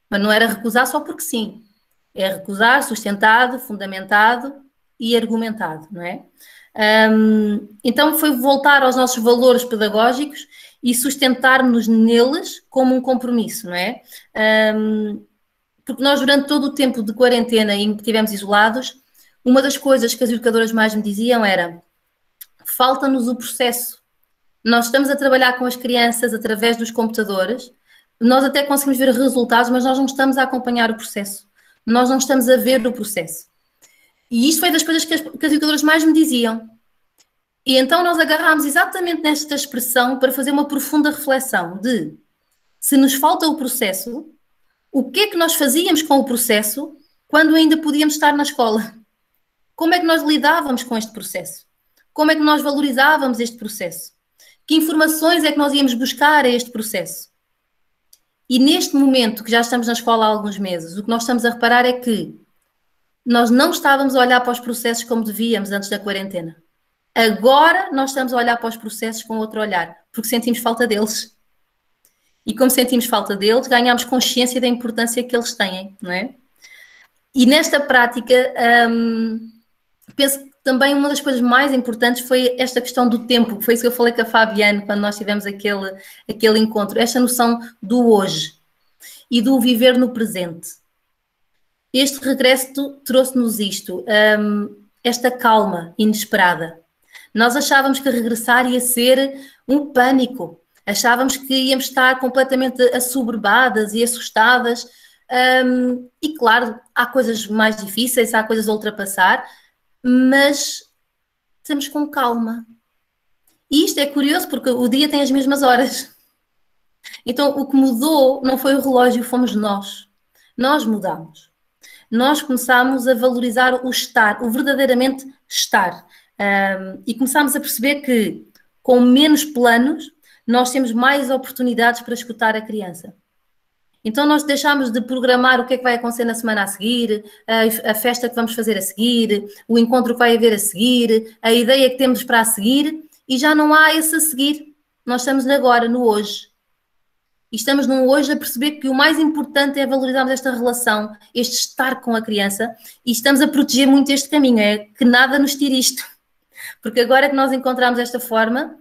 Mas não era recusar só porque sim. É recusar sustentado, fundamentado e argumentado, não é? Então foi voltar aos nossos valores pedagógicos e sustentar-nos neles como um compromisso, não é? Porque nós, durante todo o tempo de quarentena em que estivemos isolados, uma das coisas que as educadoras mais me diziam era: falta-nos o processo. Nós estamos a trabalhar com as crianças através dos computadores, nós até conseguimos ver resultados, mas nós não estamos a acompanhar o processo. Nós não estamos a ver o processo. E isto foi das coisas que as educadoras mais me diziam. E então nós agarrámos exatamente nesta expressão para fazer uma profunda reflexão de: se nos falta o processo, o que é que nós fazíamos com o processo quando ainda podíamos estar na escola? Como é que nós lidávamos com este processo? Como é que nós valorizávamos este processo? Que informações é que nós íamos buscar a este processo? E neste momento, que já estamos na escola há alguns meses, o que nós estamos a reparar é que nós não estávamos a olhar para os processos como devíamos antes da quarentena. Agora nós estamos a olhar para os processos com outro olhar, porque sentimos falta deles. E como sentimos falta deles, ganhamos consciência da importância que eles têm, não é? E nesta prática, penso que também uma das coisas mais importantes foi esta questão do tempo, que foi isso que eu falei com a Fabiane quando nós tivemos aquele encontro, esta noção do hoje e do viver no presente. Este regresso trouxe-nos isto, esta calma inesperada. Nós achávamos que regressar ia ser um pânico, achávamos que íamos estar completamente assoberbadas e assustadas, e claro, há coisas mais difíceis, há coisas a ultrapassar, mas estamos com calma. E isto é curioso porque o dia tem as mesmas horas. Então o que mudou não foi o relógio, fomos nós. Nós mudamos. Nós começámos a valorizar o estar, o verdadeiramente estar. E começámos a perceber que com menos planos nós temos mais oportunidades para escutar a criança. Então nós deixámos de programar o que é que vai acontecer na semana a seguir, a festa que vamos fazer a seguir, o encontro que vai haver a seguir, a ideia que temos para a seguir, e já não há esse a seguir. Nós estamos agora, no hoje. E estamos no hoje a perceber que o mais importante é valorizarmos esta relação, este estar com a criança, e estamos a proteger muito este caminho, é que nada nos tire isto. Porque agora que nós encontramos esta forma,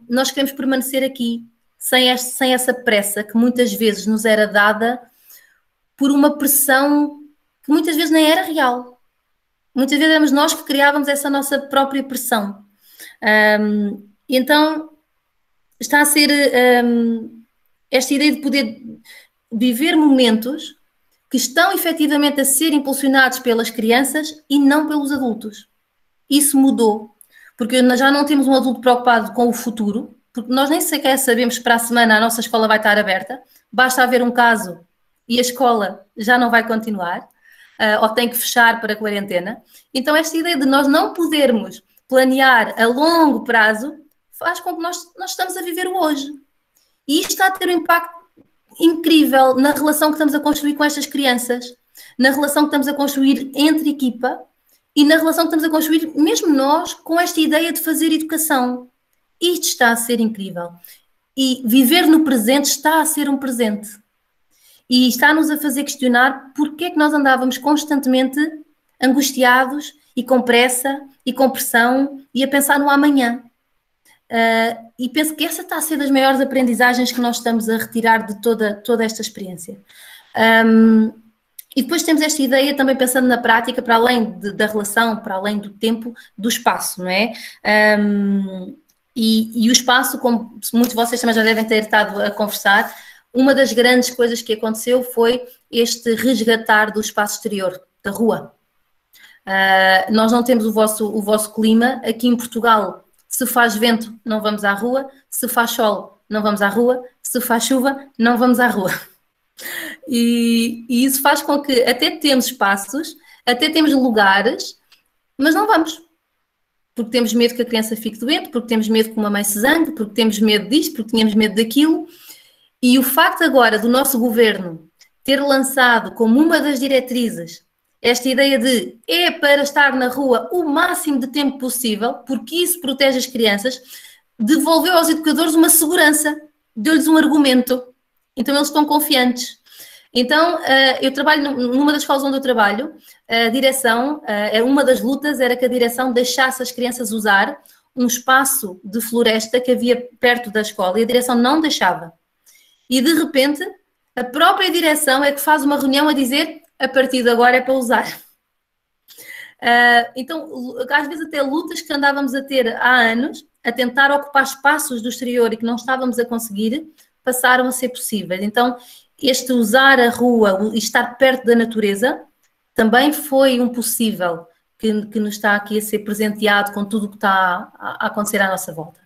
nós queremos permanecer aqui, sem essa pressa que muitas vezes nos era dada por uma pressão que muitas vezes nem era real. Muitas vezes éramos nós que criávamos essa nossa própria pressão. Então, está a ser esta ideia de poder viver momentos que estão efetivamente a ser impulsionados pelas crianças e não pelos adultos. Isso mudou, porque já não temos um adulto preocupado com o futuro, porque nós nem sequer sabemos se para a semana a nossa escola vai estar aberta, basta haver um caso e a escola já não vai continuar, ou tem que fechar para a quarentena. Então esta ideia de nós não podermos planear a longo prazo faz com que nós estamos a viver o hoje. E isto está a ter um impacto incrível na relação que estamos a construir com estas crianças, na relação que estamos a construir entre equipa e na relação que estamos a construir mesmo nós com esta ideia de fazer educação. Isto está a ser incrível. E viver no presente está a ser um presente. E está-nos a fazer questionar porque é que nós andávamos constantemente angustiados e com pressa e com pressão e a pensar no amanhã. E penso que essa está a ser das maiores aprendizagens que nós estamos a retirar de toda esta experiência. E depois temos esta ideia também pensando na prática, para além da relação, para além do tempo, do espaço, não é? E o espaço, como muitos de vocês também já devem ter estado a conversar, uma das grandes coisas que aconteceu foi este resgatar do espaço exterior, da rua. Nós não temos o vosso clima. Aqui em Portugal, se faz vento, não vamos à rua. Se faz sol, não vamos à rua. Se faz chuva, não vamos à rua. E isso faz com que até temos espaços, até temos lugares, mas não vamos. Porque temos medo que a criança fique doente, porque temos medo que uma mãe se zangue, porque temos medo disto, porque tínhamos medo daquilo. E o facto agora do nosso governo ter lançado como uma das diretrizes esta ideia de é para estar na rua o máximo de tempo possível, porque isso protege as crianças, devolveu aos educadores uma segurança, deu-lhes um argumento. Então eles estão confiantes. Então, eu trabalho numa das escolas onde eu trabalho, a direção, uma das lutas era que a direção deixasse as crianças usar um espaço de floresta que havia perto da escola e a direção não deixava. E de repente, a própria direção é que faz uma reunião a dizer a partir de agora é para usar. Então, às vezes até lutas que andávamos a ter há anos, a tentar ocupar espaços do exterior e que não estávamos a conseguir, passaram a ser possíveis. Então, este usar a rua e estar perto da natureza também foi um possível que nos está aqui a ser presenteado com tudo o que está a acontecer à nossa volta.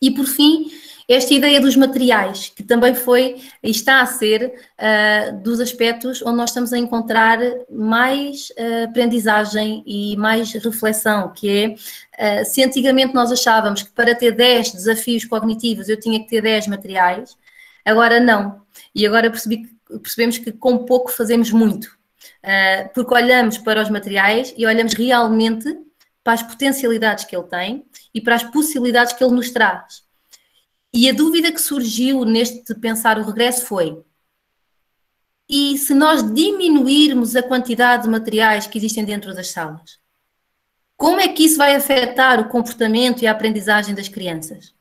E, por fim, esta ideia dos materiais, que também foi e está a ser dos aspectos onde nós estamos a encontrar mais aprendizagem e mais reflexão, que é, se antigamente nós achávamos que para ter 10 desafios cognitivos eu tinha que ter 10 materiais, agora não. E agora percebemos que com pouco fazemos muito, porque olhamos para os materiais e olhamos realmente para as potencialidades que ele tem e para as possibilidades que ele nos traz. E a dúvida que surgiu neste pensar o regresso foi: e se nós diminuirmos a quantidade de materiais que existem dentro das salas? Como é que isso vai afetar o comportamento e a aprendizagem das crianças?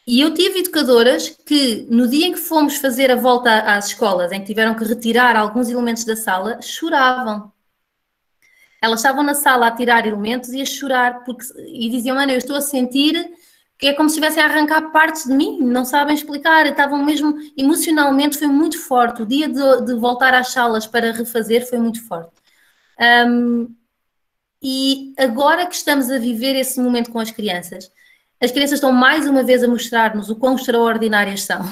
E eu tive educadoras que, no dia em que fomos fazer a volta às escolas, em que tiveram que retirar alguns elementos da sala, choravam. Elas estavam na sala a tirar elementos e a chorar, e diziam: Ana, eu estou a sentir que é como se estivessem a arrancar partes de mim, não sabem explicar, estavam mesmo, emocionalmente foi muito forte. O dia de voltar às salas para refazer foi muito forte. E agora que estamos a viver esse momento com as crianças estão mais uma vez a mostrar-nos o quão extraordinárias são.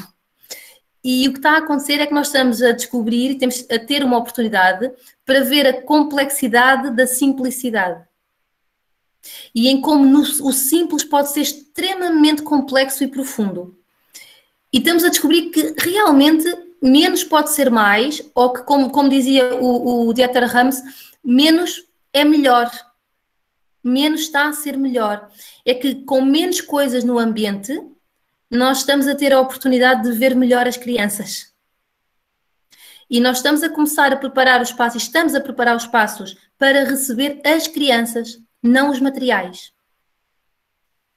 E o que está a acontecer é que nós estamos a descobrir, temos a ter uma oportunidade para ver a complexidade da simplicidade. E em como o simples pode ser extremamente complexo e profundo. E estamos a descobrir que realmente menos pode ser mais, ou que, como dizia o Dieter Rams, menos é melhor. Menos está a ser melhor. É que com menos coisas no ambiente, nós estamos a ter a oportunidade de ver melhor as crianças. E nós estamos a começar a preparar os passos, estamos a preparar os passos para receber as crianças, não os materiais.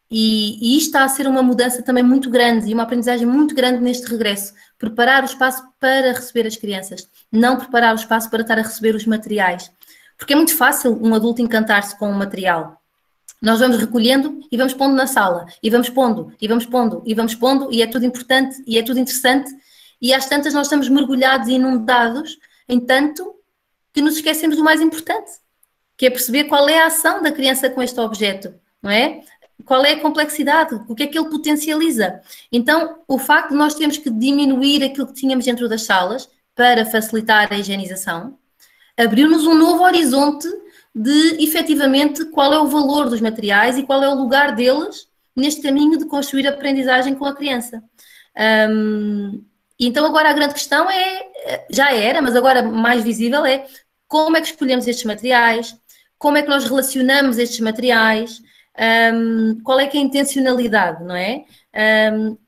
E isto está a ser uma mudança também muito grande e uma aprendizagem muito grande neste regresso. Preparar o espaço para receber as crianças, não preparar o espaço para estar a receber os materiais. Porque é muito fácil um adulto encantar-se com o material. Nós vamos recolhendo e vamos pondo na sala, e vamos pondo, e vamos pondo, e vamos pondo, e é tudo importante, e é tudo interessante, e às tantas nós estamos mergulhados e inundados em tanto que nos esquecemos do mais importante, que é perceber qual é a ação da criança com este objeto, não é? Qual é a complexidade, o que é que ele potencializa. Então, o facto de nós termos que diminuir aquilo que tínhamos dentro das salas para facilitar a higienização, abriu-nos um novo horizonte de, efetivamente, qual é o valor dos materiais e qual é o lugar deles neste caminho de construir a aprendizagem com a criança. Então, agora a grande questão já era, mas agora mais visível é como é que escolhemos estes materiais, como é que nós relacionamos estes materiais, qual é que é a intencionalidade, não é?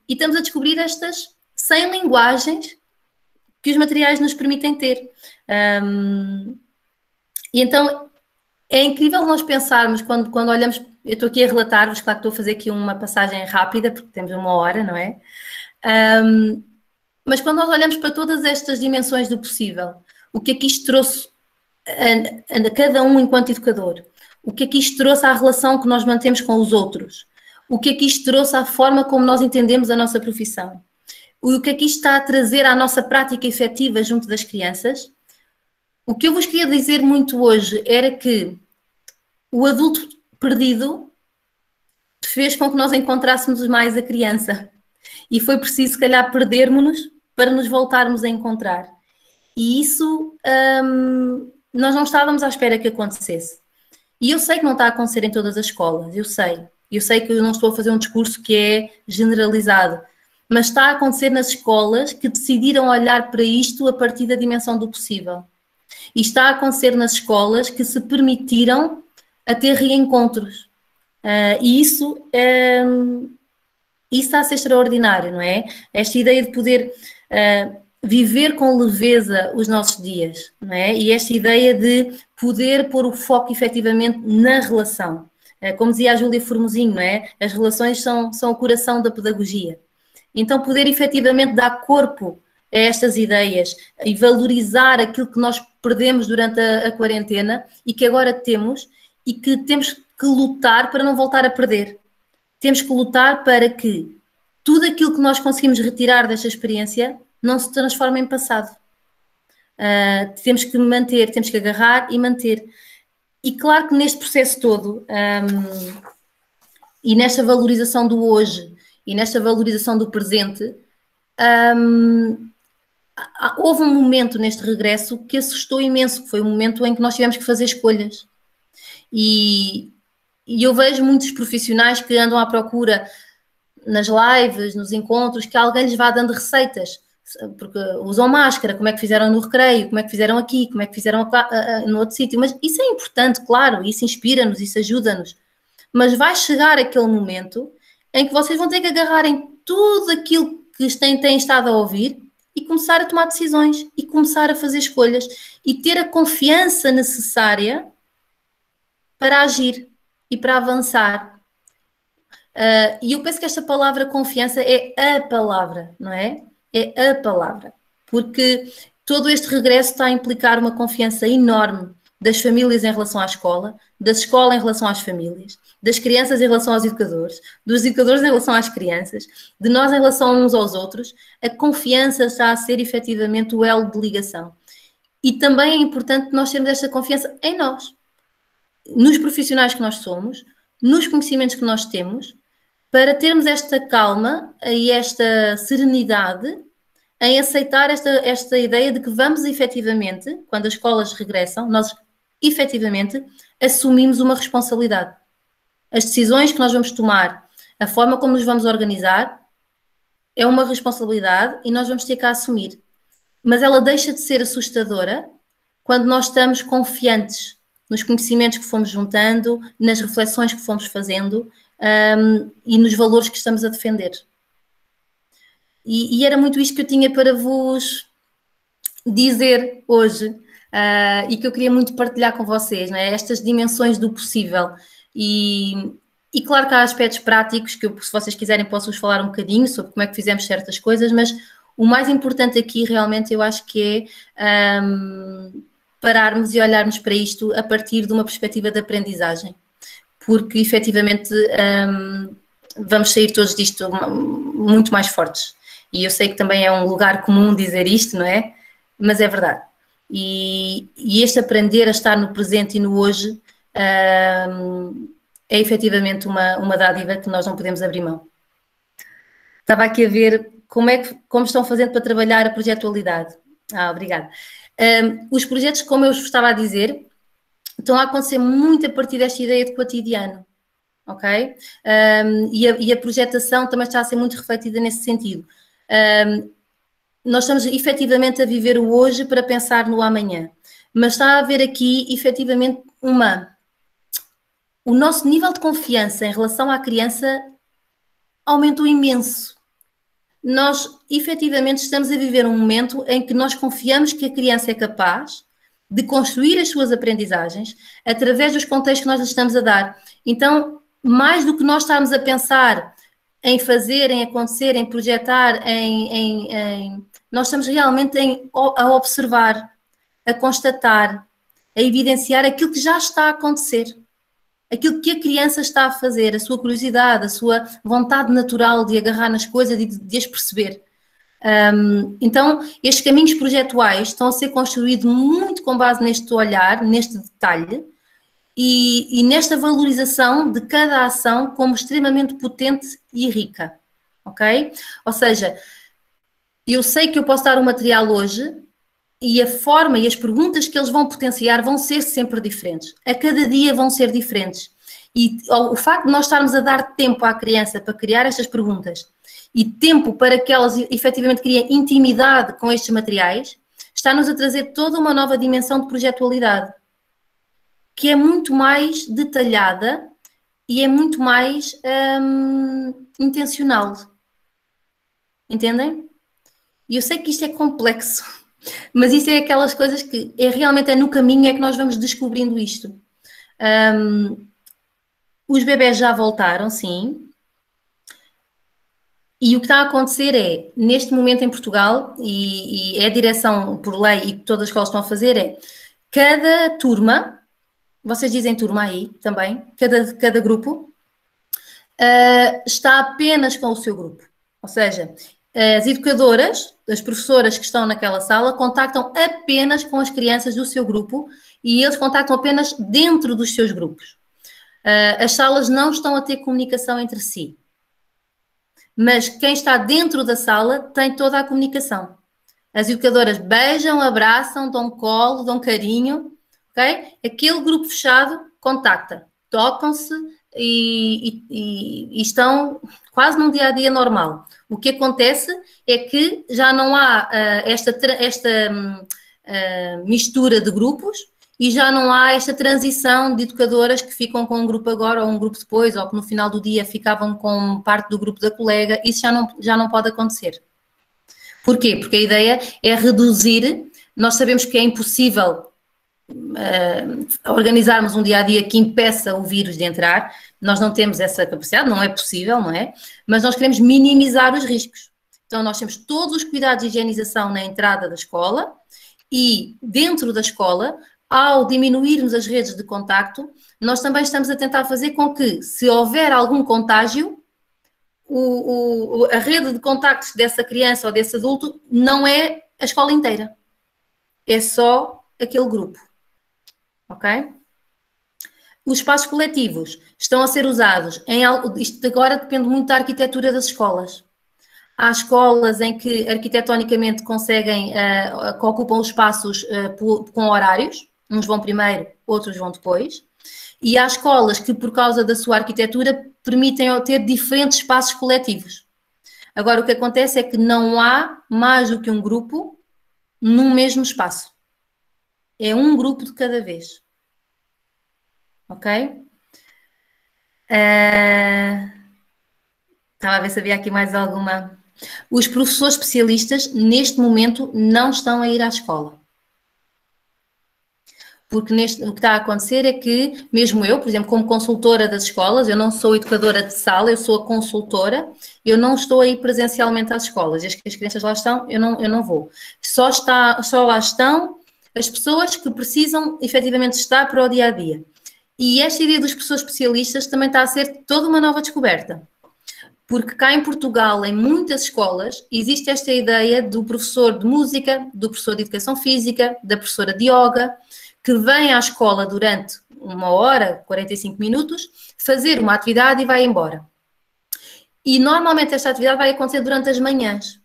E estamos a descobrir estas 100 linguagens que os materiais nos permitem ter. E então é incrível nós pensarmos quando olhamos, eu estou aqui a relatar-vos, claro que estou a fazer aqui uma passagem rápida, porque temos 1 hora, não é? Mas quando nós olhamos para todas estas dimensões do possível, o que é que isto trouxe a cada um enquanto educador? O que é que isto trouxe à relação que nós mantemos com os outros? O que é que isto trouxe à forma como nós entendemos a nossa profissão? O que é que isto está a trazer à nossa prática efetiva junto das crianças? O que eu vos queria dizer muito hoje era que o adulto perdido fez com que nós encontrássemos mais a criança. E foi preciso, se calhar, perdermos-nos para nos voltarmos a encontrar. E isso nós não estávamos à espera que acontecesse. E eu sei que não está a acontecer em todas as escolas, eu sei. Eu sei que eu não estou a fazer um discurso que é generalizado, mas está a acontecer nas escolas que decidiram olhar para isto a partir da dimensão do possível. E está a acontecer nas escolas que se permitiram a ter reencontros. E isso está a ser extraordinário, não é? Esta ideia de poder viver com leveza os nossos dias, não é? E esta ideia de poder pôr o foco efetivamente na relação. Como dizia a Júlia Formosinho, não é? As relações são o coração da pedagogia. Então, poder efetivamente dar corpo a estas ideias e valorizar aquilo que nós perdemos durante a quarentena e que agora temos e que temos que lutar para não voltar a perder. Temos que lutar para que tudo aquilo que nós conseguimos retirar desta experiência não se transforme em passado. Temos que manter, temos que agarrar e manter. E claro que neste processo todo e nesta valorização do hoje e nesta valorização do presente, houve um momento neste regresso que assustou imenso, que foi o momento em que nós tivemos que fazer escolhas. E eu vejo muitos profissionais que andam à procura nas lives, nos encontros, que alguém lhes vá dando receitas porque usam máscara, como é que fizeram no recreio, como é que fizeram aqui, como é que fizeram no outro sítio. Mas isso é importante, claro, isso inspira-nos, isso ajuda-nos. Mas vai chegar aquele momento em que vocês vão ter que agarrar em tudo aquilo que têm estado a ouvir e começar a tomar decisões e começar a fazer escolhas e ter a confiança necessária para agir e para avançar. E eu penso que esta palavra confiança é a palavra, não é? É a palavra. Porque todo este regresso está a implicar uma confiança enorme das famílias em relação à escola, da escola em relação às famílias, das crianças em relação aos educadores, dos educadores em relação às crianças, de nós em relação uns aos outros. A confiança está a ser efetivamente o elo de ligação. E também é importante nós termos esta confiança em nós, nos profissionais que nós somos, nos conhecimentos que nós temos, para termos esta calma e esta serenidade em aceitar esta ideia de que vamos efetivamente, quando as escolas regressam, nós efetivamente assumimos uma responsabilidade. As decisões que nós vamos tomar, a forma como nos vamos organizar, é uma responsabilidade e nós vamos ter que a assumir. Mas ela deixa de ser assustadora quando nós estamos confiantes nos conhecimentos que fomos juntando, nas reflexões que fomos fazendo e nos valores que estamos a defender. E era muito isto que eu tinha para vos dizer hoje e que eu queria muito partilhar com vocês, não é? Estas dimensões do possível. E claro que há aspectos práticos que eu, se vocês quiserem, posso-vos falar um bocadinho sobre como é que fizemos certas coisas, mas o mais importante aqui realmente eu acho que é pararmos e olharmos para isto a partir de uma perspectiva de aprendizagem, porque efetivamente vamos sair todos disto muito mais fortes. E eu sei que também é um lugar comum dizer isto, não é? Mas é verdade. E este aprender a estar no presente e no hoje é efetivamente uma dádiva que nós não podemos abrir mão. Estava aqui a ver como estão fazendo para trabalhar a projetualidade. Obrigada. Os projetos, como eu vos estava a dizer, estão a acontecer muito a partir desta ideia de cotidiano, ok? E a projetação também está a ser muito refletida nesse sentido. Nós estamos efetivamente a viver o hoje para pensar no amanhã, mas está a haver aqui efetivamente o nosso nível de confiança em relação à criança aumentou imenso. Nós efetivamente estamos a viver um momento em que nós confiamos que a criança é capaz de construir as suas aprendizagens através dos contextos que nós lhe estamos a dar. Então, mais do que nós estarmos a pensar em fazer, em acontecer, em projetar, nós estamos realmente a observar, a constatar, a evidenciar aquilo que já está a acontecer, aquilo que a criança está a fazer, a sua curiosidade, a sua vontade natural de agarrar nas coisas e de as perceber. Então, estes caminhos projetuais estão a ser construídos muito com base neste olhar, neste detalhe, e nesta valorização de cada ação como extremamente potente e rica, ok? Ou seja, eu sei que eu posso dar um material hoje e a forma e as perguntas que eles vão potenciar vão ser sempre diferentes. A cada dia vão ser diferentes. E o facto de nós estarmos a dar tempo à criança para criar estas perguntas e tempo para que elas efetivamente criem intimidade com estes materiais, está-nos a trazer toda uma nova dimensão de projetualidade, que é muito mais detalhada e é muito mais intencional. Entendem? E eu sei que isto é complexo, mas isso é aquelas coisas que realmente no caminho é que nós vamos descobrindo isto. Os bebés já voltaram, sim. E o que está a acontecer é, neste momento em Portugal, e é a direção por lei e que todas as escolas estão a fazer, cada turma, vocês dizem turma aí também, cada grupo, está apenas com o seu grupo. Ou seja, as educadoras, as professoras que estão naquela sala, contactam apenas com as crianças do seu grupo e eles contactam apenas dentro dos seus grupos. As salas não estão a ter comunicação entre si. Mas quem está dentro da sala tem toda a comunicação. As educadoras beijam, abraçam, dão colo, dão carinho, ok? Aquele grupo fechado contacta, tocam-se e estão quase num dia-a-dia normal. O que acontece é que já não há esta mistura de grupos e já não há esta transição de educadoras que ficam com um grupo agora ou um grupo depois, ou que no final do dia ficavam com parte do grupo da colega. Isso já não pode acontecer. Porquê? Porque a ideia é reduzir. Nós sabemos que é impossível organizarmos um dia-a-dia que impeça o vírus de entrar. Nós não temos essa capacidade, não é possível, não é? Mas nós queremos minimizar os riscos. Então, nós temos todos os cuidados de higienização na entrada da escola e dentro da escola, ao diminuirmos as redes de contacto, nós também estamos a tentar fazer com que, se houver algum contágio, a rede de contactos dessa criança ou desse adulto não é a escola inteira. É só aquele grupo. Ok? Os espaços coletivos estão a ser usados isto agora depende muito da arquitetura das escolas. Há escolas em que arquitetonicamente conseguem, que ocupam os espaços com horários, uns vão primeiro, outros vão depois, e há escolas que, por causa da sua arquitetura, permitem ter diferentes espaços coletivos. Agora, o que acontece é que não há mais do que um grupo num mesmo espaço. É um grupo de cada vez. Ok? Estava a ver se havia aqui mais alguma. Os professores especialistas, neste momento, não estão a ir à escola. Porque o que está a acontecer é que, mesmo eu, por exemplo, como consultora das escolas, eu não sou educadora de sala, eu sou a consultora, eu não estou a ir presencialmente às escolas. E as crianças lá estão, eu não vou. Só lá estão as pessoas que precisam, efetivamente, estar para o dia-a-dia. E esta ideia dos professores especialistas também está a ser toda uma nova descoberta. Porque cá em Portugal, em muitas escolas, existe esta ideia do professor de música, do professor de educação física, da professora de yoga, que vem à escola durante 1h, 45 minutos, fazer uma atividade e vai embora. E normalmente esta atividade vai acontecer durante as manhãs.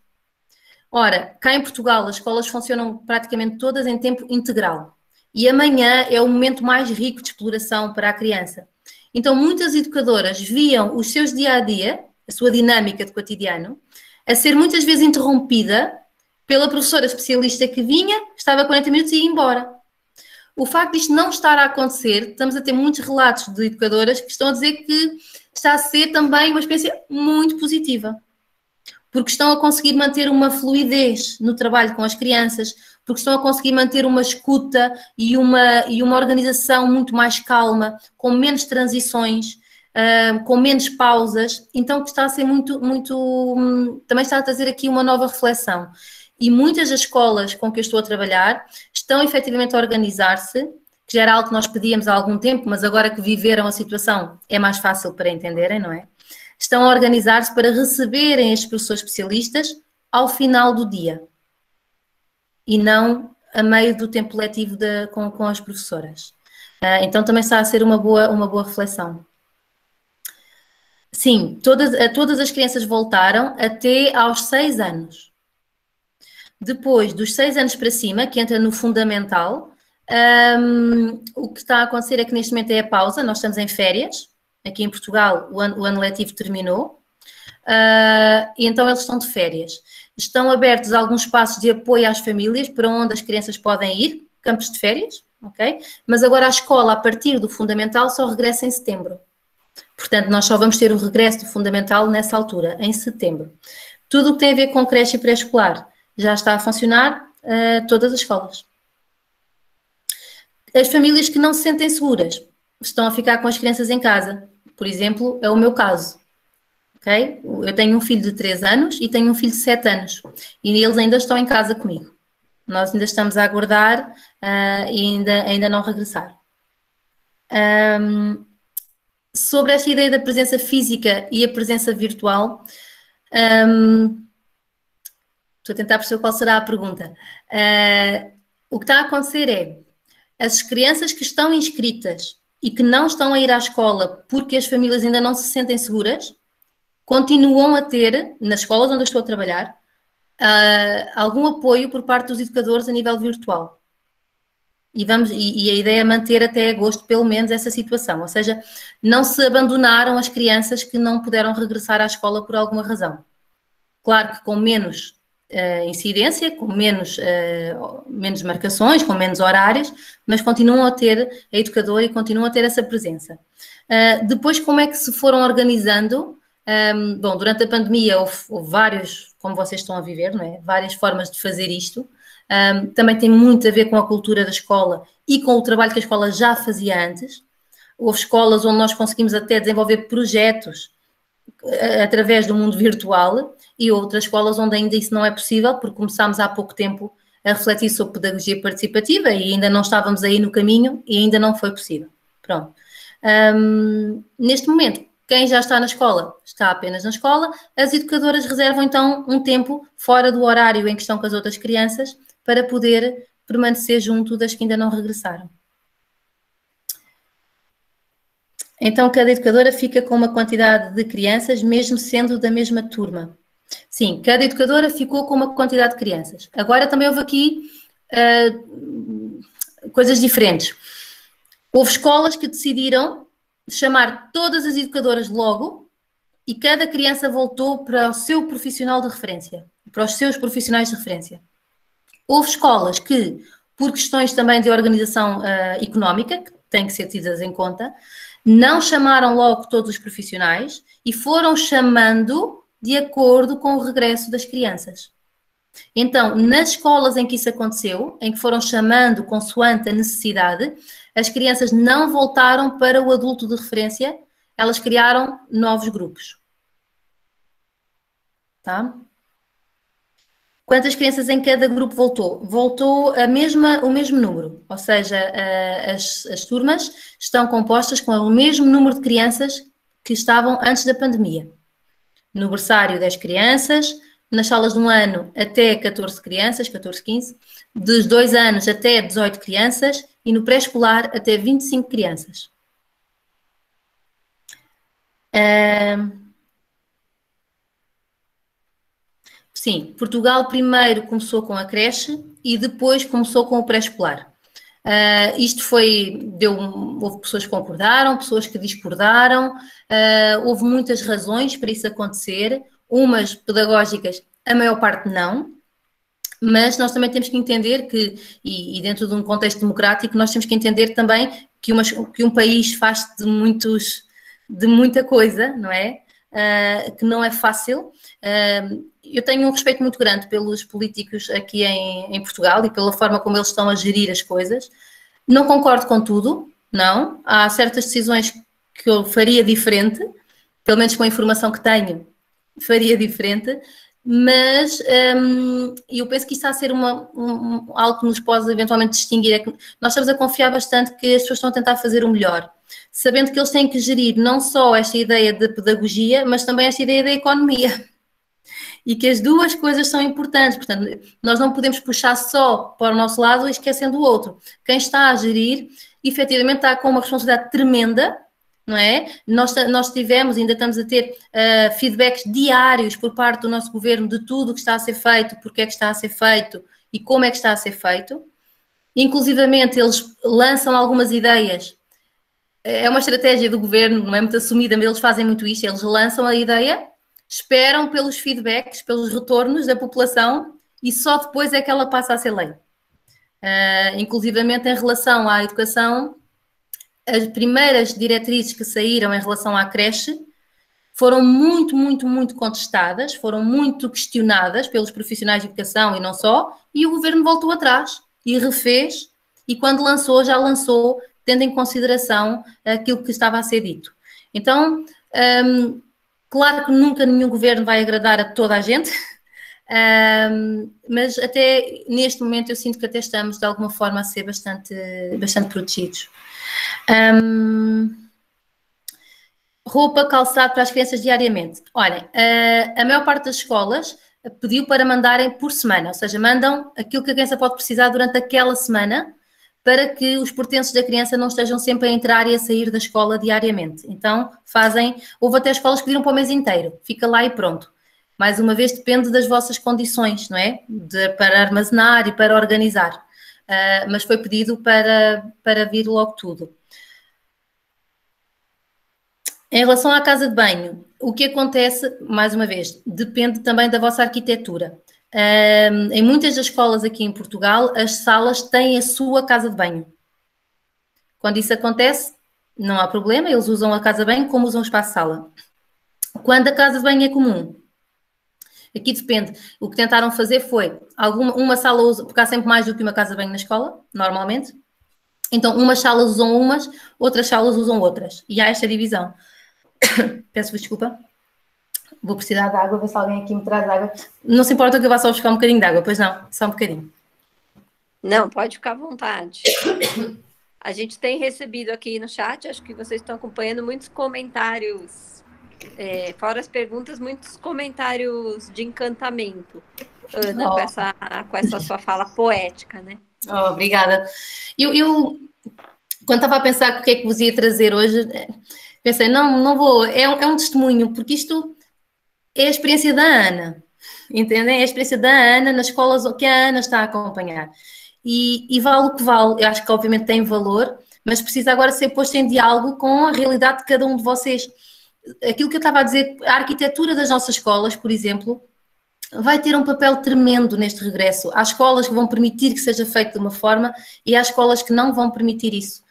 Ora, cá em Portugal as escolas funcionam praticamente todas em tempo integral. E amanhã é o momento mais rico de exploração para a criança. Então muitas educadoras viam os seus dia-a-dia, a sua dinâmica de cotidiano, a ser muitas vezes interrompida pela professora especialista que vinha, estava 40 minutos e ia embora. O facto de isto não estar a acontecer, estamos a ter muitos relatos de educadoras que estão a dizer que está a ser também uma experiência muito positiva. Porque estão a conseguir manter uma fluidez no trabalho com as crianças, porque estão a conseguir manter uma escuta e uma organização muito mais calma, com menos transições, com menos pausas. Então, que está a ser também está a trazer aqui uma nova reflexão. E muitas das escolas com que eu estou a trabalhar estão efetivamente a organizar-se, que já era algo que nós pedíamos há algum tempo, mas agora que viveram a situação é mais fácil para entenderem, não é? Estão a organizar-se para receberem estes professores especialistas ao final do dia e não a meio do tempo letivo com as professoras. Então também está a ser uma boa reflexão. Sim, todas as crianças voltaram até aos 6 anos. Depois dos 6 anos para cima, que entra no fundamental, o que está a acontecer é que neste momento é a pausa, nós estamos em férias, aqui em Portugal o ano letivo terminou, e então eles estão de férias. Estão abertos alguns espaços de apoio às famílias, para onde as crianças podem ir, campos de férias, ok? Mas agora a escola, a partir do fundamental, só regressa em setembro. Portanto, nós só vamos ter o regresso do fundamental nessa altura, em setembro. Tudo o que tem a ver com creche e pré-escolar já está a funcionar, todas as escolas. As famílias que não se sentem seguras estão a ficar com as crianças em casa. Por exemplo, é o meu caso. Okay? Eu tenho um filho de 3 anos e tenho um filho de 7 anos. E eles ainda estão em casa comigo. Nós ainda estamos a aguardar e ainda não regressar. Sobre esta ideia da presença física e a presença virtual, estou a tentar perceber qual será a pergunta. O que está a acontecer é, as crianças que estão inscritas e que não estão a ir à escola porque as famílias ainda não se sentem seguras, continuam a ter, nas escolas onde eu estou a trabalhar, algum apoio por parte dos educadores a nível virtual. E a ideia é manter até agosto, pelo menos, essa situação. Ou seja, não se abandonaram as crianças que não puderam regressar à escola por alguma razão. claro que com menos incidência, com menos marcações, com menos horários, mas continuam a ter a educadora e continuam a ter essa presença. Depois, como é que se foram organizando? Bom, durante a pandemia houve vários, como vocês estão a viver, não é? Várias formas de fazer isto. Também tem muito a ver com a cultura da escola e com o trabalho que a escola já fazia antes. Houve escolas onde nós conseguimos até desenvolver projetos através do mundo virtual e outras escolas onde ainda isso não é possível, porque começámos há pouco tempo a refletir sobre pedagogia participativa e ainda não estávamos aí no caminho e ainda não foi possível. Pronto. Neste momento, quem já está na escola, está apenas na escola. As educadoras reservam, então, um tempo fora do horário em que estão com as outras crianças para poder permanecer junto das que ainda não regressaram. Então, cada educadora fica com uma quantidade de crianças, mesmo sendo da mesma turma. Sim, cada educadora ficou com uma quantidade de crianças. Agora também houve aqui coisas diferentes. Houve escolas que decidiram chamar todas as educadoras logo e cada criança voltou para o seu profissional de referência, para os seus profissionais de referência. Houve escolas que, por questões também de organização económica, que têm que ser tidas em conta, não chamaram logo todos os profissionais e foram chamando de acordo com o regresso das crianças. Então, nas escolas em que isso aconteceu, em que foram chamando consoante a necessidade, as crianças não voltaram para o adulto de referência, elas criaram novos grupos. Tá? Quantas crianças em cada grupo voltou? Voltou o mesmo número, ou seja, as turmas estão compostas com o mesmo número de crianças que estavam antes da pandemia. No berçário, 10 crianças, nas salas de 1 ano até 14 crianças, 14, 15, dos 2 anos até 18 crianças e no pré-escolar até 25 crianças. Sim, Portugal primeiro começou com a creche e depois começou com o pré-escolar. Isto houve pessoas que concordaram, pessoas que discordaram, houve muitas razões para isso acontecer, umas pedagógicas, a maior parte não, mas nós também temos que entender que, e dentro de um contexto democrático, nós temos que entender também que um país faz de muita coisa, não é? Que não é fácil. Eu tenho um respeito muito grande pelos políticos aqui em Portugal e pela forma como eles estão a gerir as coisas. Não concordo com tudo, não. Há certas decisões que eu faria diferente, pelo menos com a informação que tenho, faria diferente, mas eu penso que isso está a ser algo que nos pode eventualmente distinguir. É que nós estamos a confiar bastante que as pessoas estão a tentar fazer o melhor, sabendo que eles têm que gerir não só esta ideia de pedagogia, mas também esta ideia da economia. E que as duas coisas são importantes, portanto, nós não podemos puxar só para o nosso lado e esquecendo o outro. Quem está a gerir, efetivamente está com uma responsabilidade tremenda, não é? Nós tivemos, ainda estamos a ter feedbacks diários por parte do nosso governo de tudo o que está a ser feito, porque é que está a ser feito e como é que está a ser feito. Inclusivamente, eles lançam algumas ideias. É uma estratégia do governo, não é muito assumida, mas eles fazem muito isto. Eles lançam a ideia, esperam pelos feedbacks, pelos retornos da população e só depois é que ela passa a ser lei. Inclusivamente em relação à educação, as primeiras diretrizes que saíram em relação à creche foram muito, muito, muito contestadas, foram muito questionadas pelos profissionais de educação e não só, e o governo voltou atrás e refez, e quando lançou, já lançou tendo em consideração aquilo que estava a ser dito. Então, claro que nunca nenhum governo vai agradar a toda a gente, mas até neste momento eu sinto que até estamos de alguma forma a ser bastante protegidos. Roupa, calçado para as crianças diariamente. Olhem, a maior parte das escolas pediu para mandarem por semana, ou seja, mandam aquilo que a criança pode precisar durante aquela semana para que os pertences da criança não estejam sempre a entrar e a sair da escola diariamente. Então, houve até escolas que pediram para o mês inteiro, fica lá e pronto. Mais uma vez, depende das vossas condições, não é? Para armazenar e para organizar. Mas foi pedido para vir logo tudo. Em relação à casa de banho, o que acontece, mais uma vez, depende também da vossa arquitetura. Em muitas das escolas aqui em Portugal, as salas têm a sua casa de banho. Quando isso acontece, não há problema, eles usam a casa de banho como usam o espaço-sala. Quando a casa de banho é comum, aqui depende. O que tentaram fazer foi, uma sala usa, porque há sempre mais do que uma casa de banho na escola, normalmente. Então, umas salas usam umas, outras salas usam outras. E há esta divisão. Peço-vos desculpa. Vou precisar de água, ver se alguém aqui me traz água. Não se importa que eu vá só buscar um bocadinho de água, pois não? Só um bocadinho. Não, pode ficar à vontade. A gente tem recebido aqui no chat, acho que vocês estão acompanhando muitos comentários, fora as perguntas, muitos comentários de encantamento, Ana, com essa sua fala poética, né? Oh, obrigada. Eu, quando estava a pensar o que é que vos ia trazer hoje, pensei, não vou, é um testemunho, porque isto é a experiência da Ana, entendem? É a experiência da Ana nas escolas que a Ana está a acompanhar. E vale o que vale, eu acho que obviamente tem valor, mas precisa agora ser posto em diálogo com a realidade de cada um de vocês. Aquilo que eu estava a dizer, a arquitetura das nossas escolas, por exemplo, vai ter um papel tremendo neste regresso. Há escolas que vão permitir que seja feito de uma forma e há escolas que não vão permitir isso.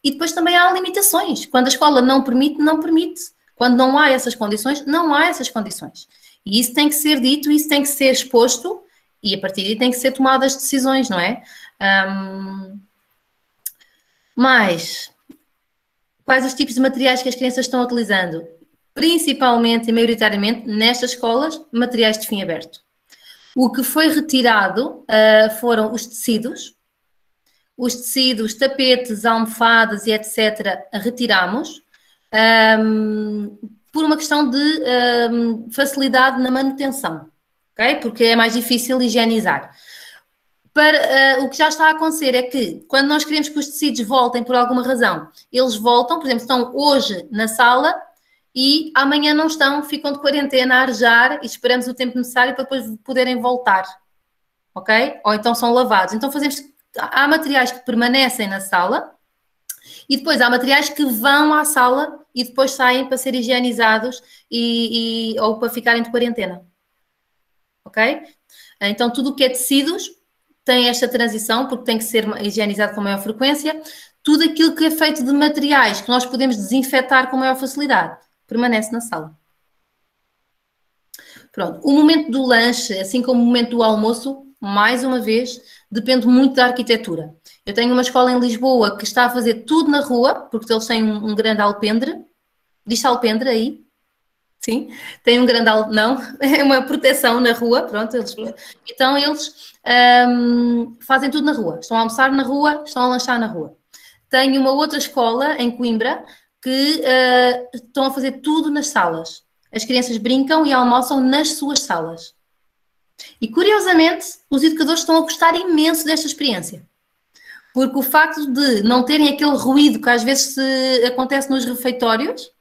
E depois também há limitações. Quando a escola não permite, não permite. Quando não há essas condições, não há essas condições. E isso tem que ser dito, isso tem que ser exposto e a partir daí tem que ser tomadas decisões, não é? Mas, quais os tipos de materiais que as crianças estão utilizando? Principalmente e maioritariamente nestas escolas, materiais de fim aberto. O que foi retirado foram os tecidos, tapetes, almofadas e etc. retiramos por uma questão de facilidade na manutenção, ok? Porque é mais difícil higienizar. O que já está a acontecer é que, quando nós queremos que os tecidos voltem por alguma razão, eles voltam, por exemplo, estão hoje na sala e amanhã não estão, ficam de quarentena a arejar e esperamos o tempo necessário para depois poderem voltar, ok? Ou então são lavados. Então há materiais que permanecem na sala e depois há materiais que vão à sala e depois saem para ser higienizados ou para ficarem de quarentena, ok? Então tudo o que é tecidos tem esta transição, porque tem que ser higienizado com maior frequência. Tudo aquilo que é feito de materiais que nós podemos desinfetar com maior facilidade, permanece na sala. Pronto. O momento do lanche, assim como o momento do almoço, mais uma vez, depende muito da arquitetura. Eu tenho uma escola em Lisboa que está a fazer tudo na rua, porque eles têm um grande alpendre. Diz-se alpendre aí? Sim, tem um grande não, é uma proteção na rua, pronto, então eles fazem tudo na rua, estão a almoçar na rua, estão a lanchar na rua. Tenho uma outra escola em Coimbra que estão a fazer tudo nas salas, as crianças brincam e almoçam nas suas salas. E curiosamente, os educadores estão a gostar imenso desta experiência, porque o facto de não terem aquele ruído que às vezes acontece nos refeitórios,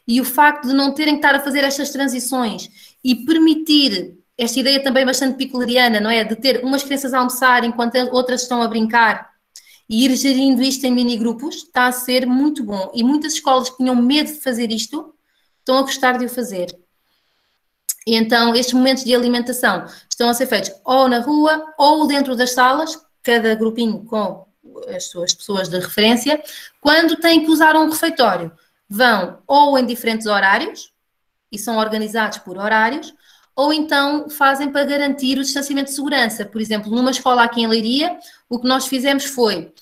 e o facto de não terem que estar a fazer estas transições e permitir esta ideia também bastante picleriana, não é? De ter umas crianças a almoçar enquanto outras estão a brincar e ir gerindo isto em mini-grupos, está a ser muito bom. E muitas escolas que tinham medo de fazer isto, estão a gostar de o fazer. E então, estes momentos de alimentação estão a ser feitos ou na rua ou dentro das salas, cada grupinho com as suas pessoas de referência, quando têm que usar um refeitório. Vão ou em diferentes horários, e são organizados por horários, ou então fazem para garantir o distanciamento de segurança. Por exemplo, numa escola aqui em Leiria, o que nós fizemos foi,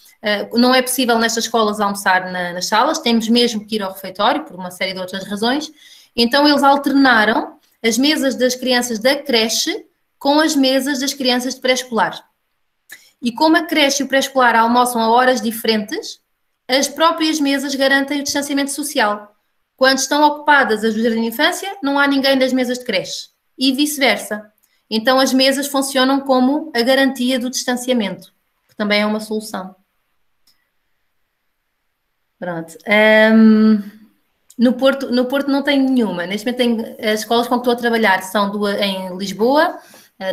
não é possível nestas escolas almoçar nas salas, temos mesmo que ir ao refeitório, por uma série de outras razões, então eles alternaram as mesas das crianças da creche com as mesas das crianças de pré-escolar. E como a creche e o pré-escolar almoçam a horas diferentes, as próprias mesas garantem o distanciamento social. Quando estão ocupadas as do jardim de infância, não há ninguém das mesas de creche. E vice-versa. Então as mesas funcionam como a garantia do distanciamento, que também é uma solução. Pronto. No Porto não tenho nenhuma. Neste momento tenho as escolas com que estou a trabalhar, são duas em Lisboa,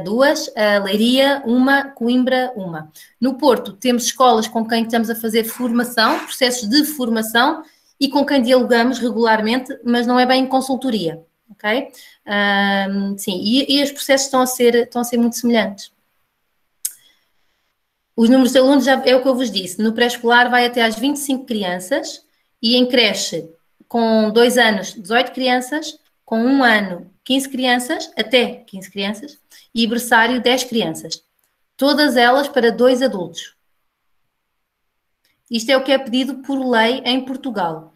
duas, a Leiria, uma, Coimbra, uma. No Porto temos escolas com quem estamos a fazer formação, processos de formação, e com quem dialogamos regularmente, mas não é bem em consultoria, ok? Sim, e os processos estão a ser muito semelhantes. Os números de alunos, já é o que eu vos disse, no pré-escolar vai até às 25 crianças e em creche, com 2 anos, 18 crianças, com 1 ano, 15 crianças, até 15 crianças, e berçário, 10 crianças. Todas elas para 2 adultos. Isto é o que é pedido por lei em Portugal.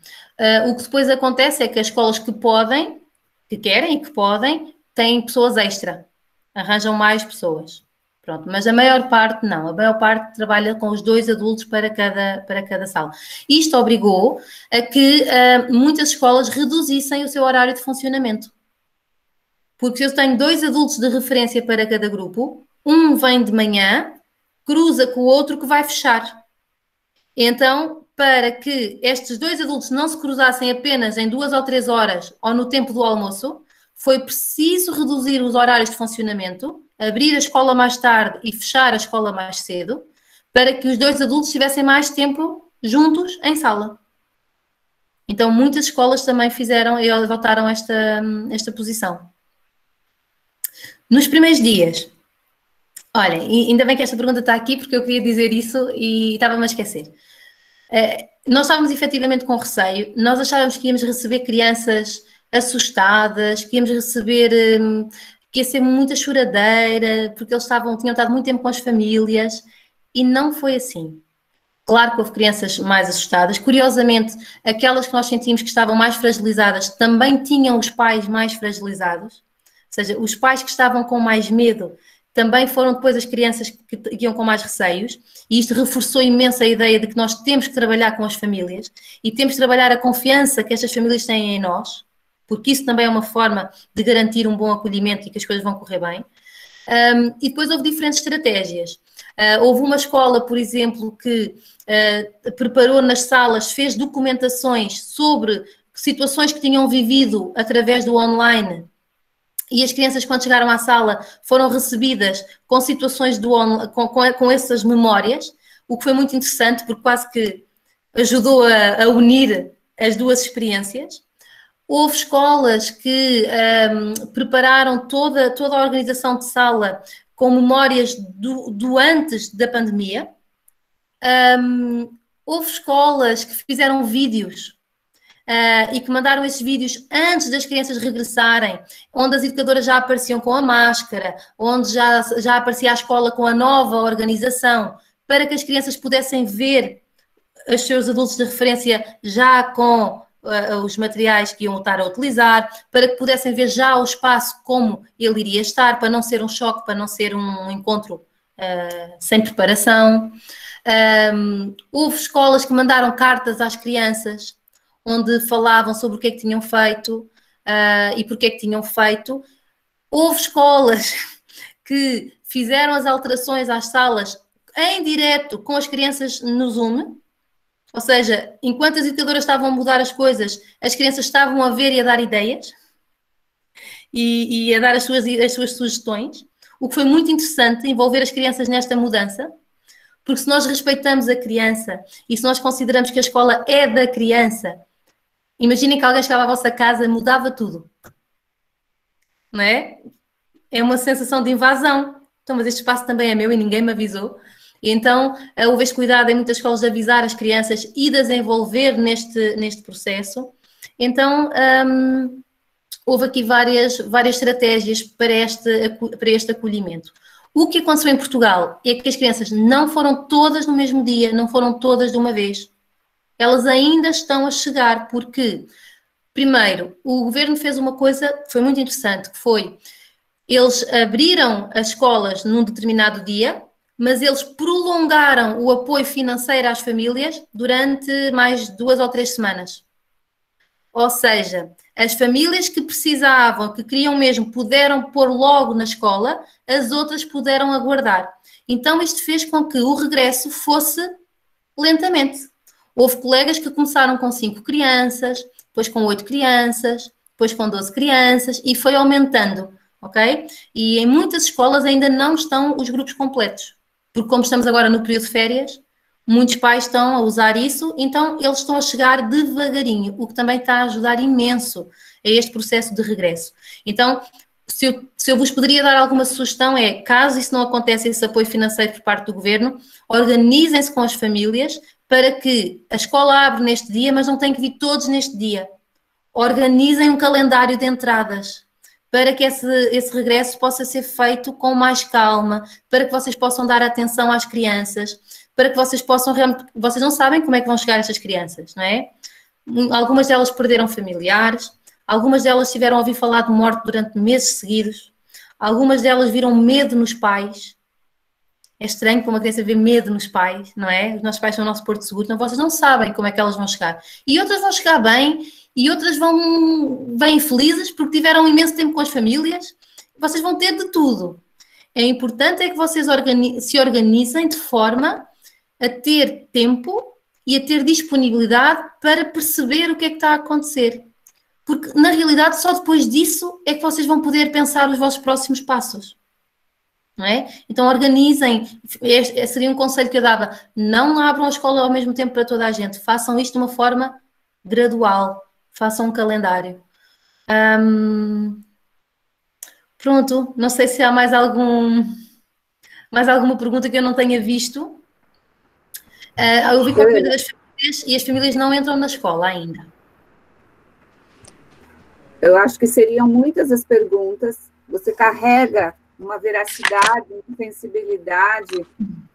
O que depois acontece é que as escolas que podem, que querem e que podem, têm pessoas extra. Arranjam mais pessoas. Pronto, mas a maior parte não. A maior parte trabalha com os 2 adultos para cada sala. Isto obrigou a que muitas escolas reduzissem o seu horário de funcionamento. Porque se eu tenho 2 adultos de referência para cada grupo, um vem de manhã, cruza com o outro que vai fechar. Então, para que estes 2 adultos não se cruzassem apenas em 2 ou 3 horas ou no tempo do almoço, foi preciso reduzir os horários de funcionamento, abrir a escola mais tarde e fechar a escola mais cedo, para que os 2 adultos tivessem mais tempo juntos em sala. Então, muitas escolas também fizeram e adotaram esta posição. Nos primeiros dias, olha, ainda bem que esta pergunta está aqui, porque eu queria dizer isso e estava-me a esquecer. Nós estávamos efetivamente com receio, nós achávamos que íamos receber crianças assustadas, que íamos receber, que ia ser muita choradeira, porque eles tinham estado muito tempo com as famílias, e não foi assim. Claro que houve crianças mais assustadas. Curiosamente, aquelas que nós sentimos que estavam mais fragilizadas também tinham os pais mais fragilizados. Ou seja, os pais que estavam com mais medo também foram depois as crianças que iam com mais receios, e isto reforçou imenso a ideia de que nós temos que trabalhar com as famílias e temos que trabalhar a confiança que estas famílias têm em nós, porque isso também é uma forma de garantir um bom acolhimento e que as coisas vão correr bem. E depois houve diferentes estratégias. Houve uma escola, por exemplo, que preparou nas salas, fez documentações sobre situações que tinham vivido através do online, e as crianças, quando chegaram à sala, foram recebidas com situações com essas memórias, o que foi muito interessante, porque quase que ajudou a unir as duas experiências. Houve escolas que prepararam toda a organização de sala com memórias do antes da pandemia. Houve escolas que fizeram vídeos e que mandaram esses vídeos antes das crianças regressarem, onde as educadoras já apareciam com a máscara, onde já aparecia a escola com a nova organização, para que as crianças pudessem ver os seus adultos de referência já com os materiais que iam estar a utilizar, para que pudessem ver já o espaço como ele iria estar, para não ser um choque, para não ser um encontro sem preparação. Houve escolas que mandaram cartas às crianças, onde falavam sobre o que é que tinham feito e porque é que tinham feito. Houve escolas que fizeram as alterações às salas em direto com as crianças no Zoom, ou seja, enquanto as educadoras estavam a mudar as coisas, as crianças estavam a ver e a dar ideias e a dar as suas sugestões, o que foi muito interessante, envolver as crianças nesta mudança, porque se nós respeitamos a criança e se nós consideramos que a escola é da criança, imaginem que alguém chegava à vossa casa e mudava tudo. Não é? É uma sensação de invasão. Então, mas este espaço também é meu e ninguém me avisou. E então, houve este cuidado em muitas escolas de avisar as crianças e de as envolver neste processo. Então, houve aqui várias estratégias para este acolhimento. O que aconteceu em Portugal é que as crianças não foram todas no mesmo dia, não foram todas de uma vez. Elas ainda estão a chegar, porque, primeiro, o governo fez uma coisa que foi muito interessante, que foi, eles abriram as escolas num determinado dia, mas eles prolongaram o apoio financeiro às famílias durante mais 2 ou 3 semanas. Ou seja, as famílias que precisavam, que queriam mesmo, puderam pôr logo na escola, as outras puderam aguardar. Então, isto fez com que o regresso fosse lentamente. Houve colegas que começaram com 5 crianças, depois com 8 crianças, depois com 12 crianças e foi aumentando, ok? E em muitas escolas ainda não estão os grupos completos, porque como estamos agora no período de férias, Muitos pais estão a usar isso, então eles estão a chegar devagarinho, o que também está a ajudar imenso a este processo de regresso. Então, se eu vos poderia dar alguma sugestão é, caso isso não aconteça, esse apoio financeiro por parte do governo, organizem-se com as famílias para que a escola abre neste dia, mas não tem que vir todos neste dia. Organizem um calendário de entradas para que esse regresso possa ser feito com mais calma, para que vocês possam dar atenção às crianças, para que vocês possam realmente... Vocês não sabem como é que vão chegar estas crianças, não é? Algumas delas perderam familiares, algumas delas tiveram a ouvir falar de morte durante meses seguidos, algumas delas viram medo nos pais. É estranho para uma criança ver medo nos pais, não é? Os nossos pais são o nosso porto seguro, então vocês não sabem como é que elas vão chegar. E outras vão chegar bem, e outras vêm felizes porque tiveram um imenso tempo com as famílias. Vocês vão ter de tudo. É importante é que vocês se organizem de forma a ter tempo e a ter disponibilidade para perceber o que é que está a acontecer. Porque, na realidade, só depois disso é que vocês vão poder pensar os vossos próximos passos. Não é? Então, organizem. Seria um conselho que eu dava. Não abram a escola ao mesmo tempo para toda a gente. Façam isto de uma forma gradual. Façam um calendário. Pronto. Não sei se há mais alguma pergunta que eu não tenha visto. Eu ouvi qualquer coisa das famílias e as famílias não entram na escola ainda. Eu acho que seriam muitas as perguntas. Você carrega uma veracidade, uma sensibilidade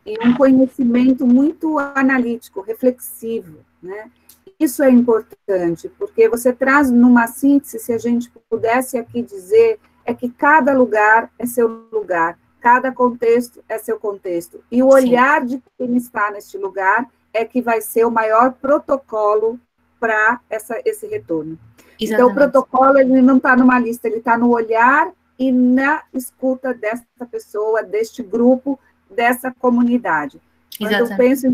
e um conhecimento muito analítico, reflexivo, né? Isso é importante, porque você traz numa síntese, se a gente pudesse aqui dizer, é que cada lugar é seu lugar, cada contexto é seu contexto, e o olhar de quem está neste lugar é que vai ser o maior protocolo para esse retorno. Exatamente. Então, o protocolo ele não está numa lista, ele está no olhar e na escuta dessa pessoa, deste grupo, dessa comunidade. Quando eu penso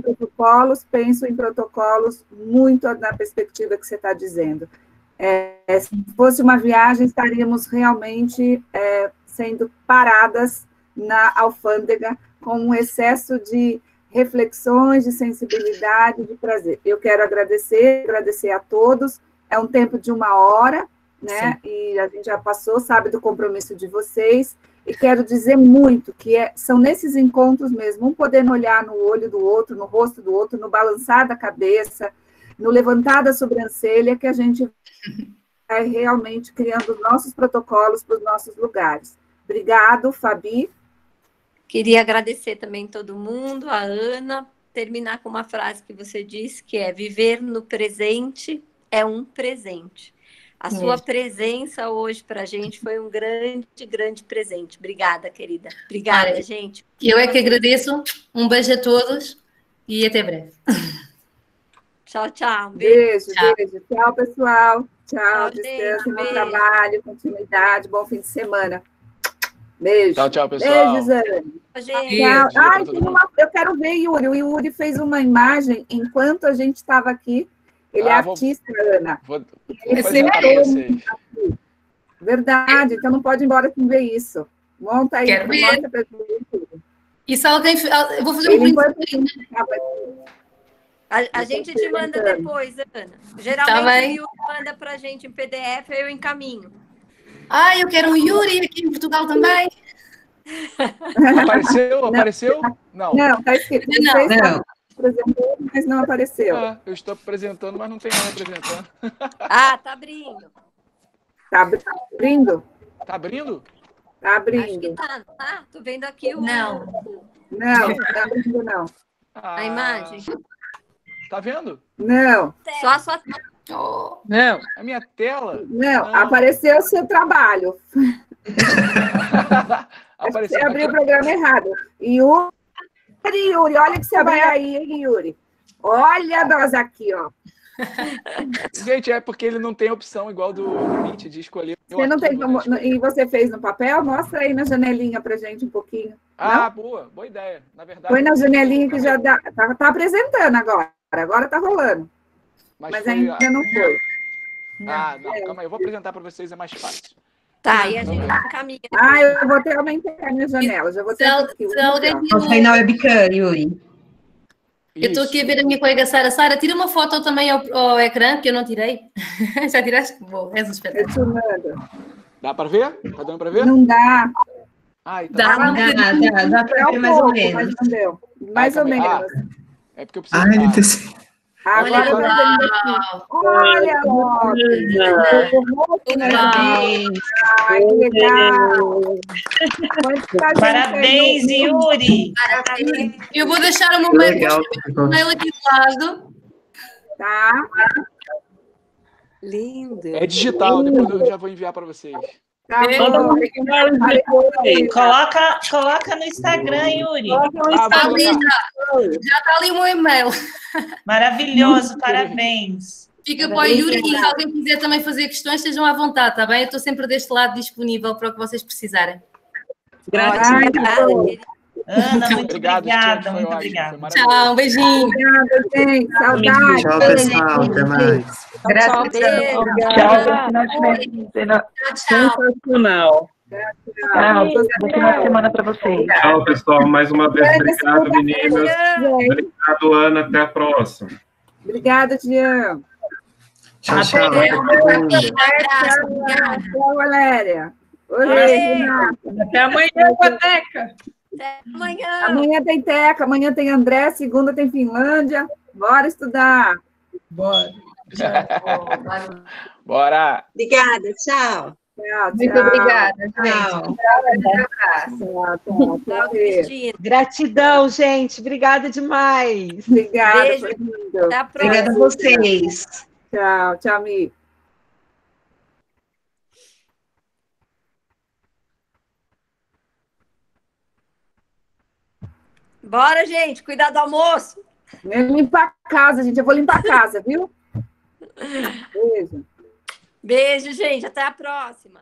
em protocolos muito na perspectiva que você está dizendo. Se fosse uma viagem, estaríamos realmente sendo paradas na alfândega com um excesso de reflexões, de sensibilidade, de prazer. Eu quero agradecer a todos. É um tempo de 1 hora, né? Sim. E a gente já passou, sabe do compromisso de vocês. E quero dizer muito que são nesses encontros mesmo, um podendo olhar no olho do outro, no rosto do outro, no balançar da cabeça, no levantar da sobrancelha, que a gente vai realmente criando nossos protocolos para os nossos lugares. Obrigado, Fabi. Queria agradecer também todo mundo, a Ana, terminar com uma frase que você disse, que é: viver no presente é um presente. A sua presença hoje para a gente foi um grande, grande presente. Obrigada, querida. Obrigada, gente. Eu é que agradeço. Um beijo a todos e até breve. Tchau, tchau. Beijo, beijo. Tchau, pessoal. Tchau, descanso, bom trabalho, continuidade, bom fim de semana. Beijo. Tchau, tchau, pessoal. Beijo, Zane. Tchau. Ai, eu quero ver Yuri. O Yuri fez uma imagem enquanto a gente estava aqui. Ele é artista, Ana. Ele sempre verdade, então não pode ir embora sem ver isso. Monta aí, mostra pra gente. E se alguém... Eu vou fazer um print. A gente te manda depois, Ana. Geralmente o Yuri manda pra gente em PDF, eu encaminho. Eu quero um Yuri aqui em Portugal também. Apareceu? Não. Não, tá escrito. Não. Apresentou, mas não apareceu. Eu estou apresentando, mas não tem nada apresentando. Tá abrindo. Tá abrindo? Tá abrindo? Tá abrindo. Acho que tá. Tô vendo aqui o... Não, tá abrindo não. A imagem. Tá vendo? Não. Só a sua... Não. A minha tela? Não. Apareceu o seu trabalho. Você abriu o programa errado. Yuri, olha que você vai aí, hein, Yuri? Olha nós aqui, ó. Gente, é porque ele não tem opção igual do Meet de escolher. Você não tem como... E você fez no papel? Mostra aí na janelinha pra gente um pouquinho. Boa ideia. Na verdade... Põe na janelinha que já dá... Tá apresentando agora tá rolando. Mas ainda não foi. Calma aí, eu vou apresentar para vocês, é mais fácil. Tá, e a gente caminha. Eu vou até aumentar a minha janela, já vou ter aqui. Não tem na webcam, Yuri. Eu estou aqui a ver a minha colega Sara. Sara, tira uma foto também ao ecrã, que eu não tirei. Já tiraste? Bom, és um espetáculo. Dá para ver? Tá dando para ver? Não dá. Ah, então. Dá É para ver mais ou menos. Mas não deu. Mais ou menos. É porque eu preciso. Ai, ele tá... Agora Olha tá olha, Lopes. Ai, que legal. Parabéns, Yuri. Eu vou deixar o meu mail aqui do lado. Tá. Lindo. É digital, depois eu já vou enviar para vocês. Tá Manda bom. Coloca no Instagram, Yuri. Está ali já está ali o meu e-mail. Maravilhoso, parabéns. Fica para o Yuri e se alguém quiser também fazer questões, estejam à vontade, está bem? Eu estou sempre deste lado disponível para o que vocês precisarem. Gratidão. Ana, muito Obrigado, obrigada, gente, muito foi obrigada. ótimo, foi Tchau, um beijinho. Obrigada, gente. Saudade. Tchau, pessoal. Até mais. Gratidão. Sensacional. Tchau. Bom final de semana para vocês. Tchau, pessoal. Mais uma vez, obrigado, meninas. Obrigado, Ana. Até a próxima. Obrigada, Tião. Tchau, tchau. Tchau, Valéria. Oi, Até amanhã, Boteca. Até amanhã. amanhã tem Teca, amanhã tem André, segunda tem Finlândia. Bora estudar. Bora. Bora! Obrigada, tchau. Tchau, Muito obrigada, gente. Tchau, Cristina. Gratidão, gente. Obrigada demais. Obrigada, Beijo. foi lindo. Até a próxima. Obrigada a vocês. Tchau, tchau, Mi. Bora, gente. Cuidar do almoço. Vem limpar a casa, gente. Eu vou limpar a casa, viu? Beijo. Beijo, gente. Até a próxima.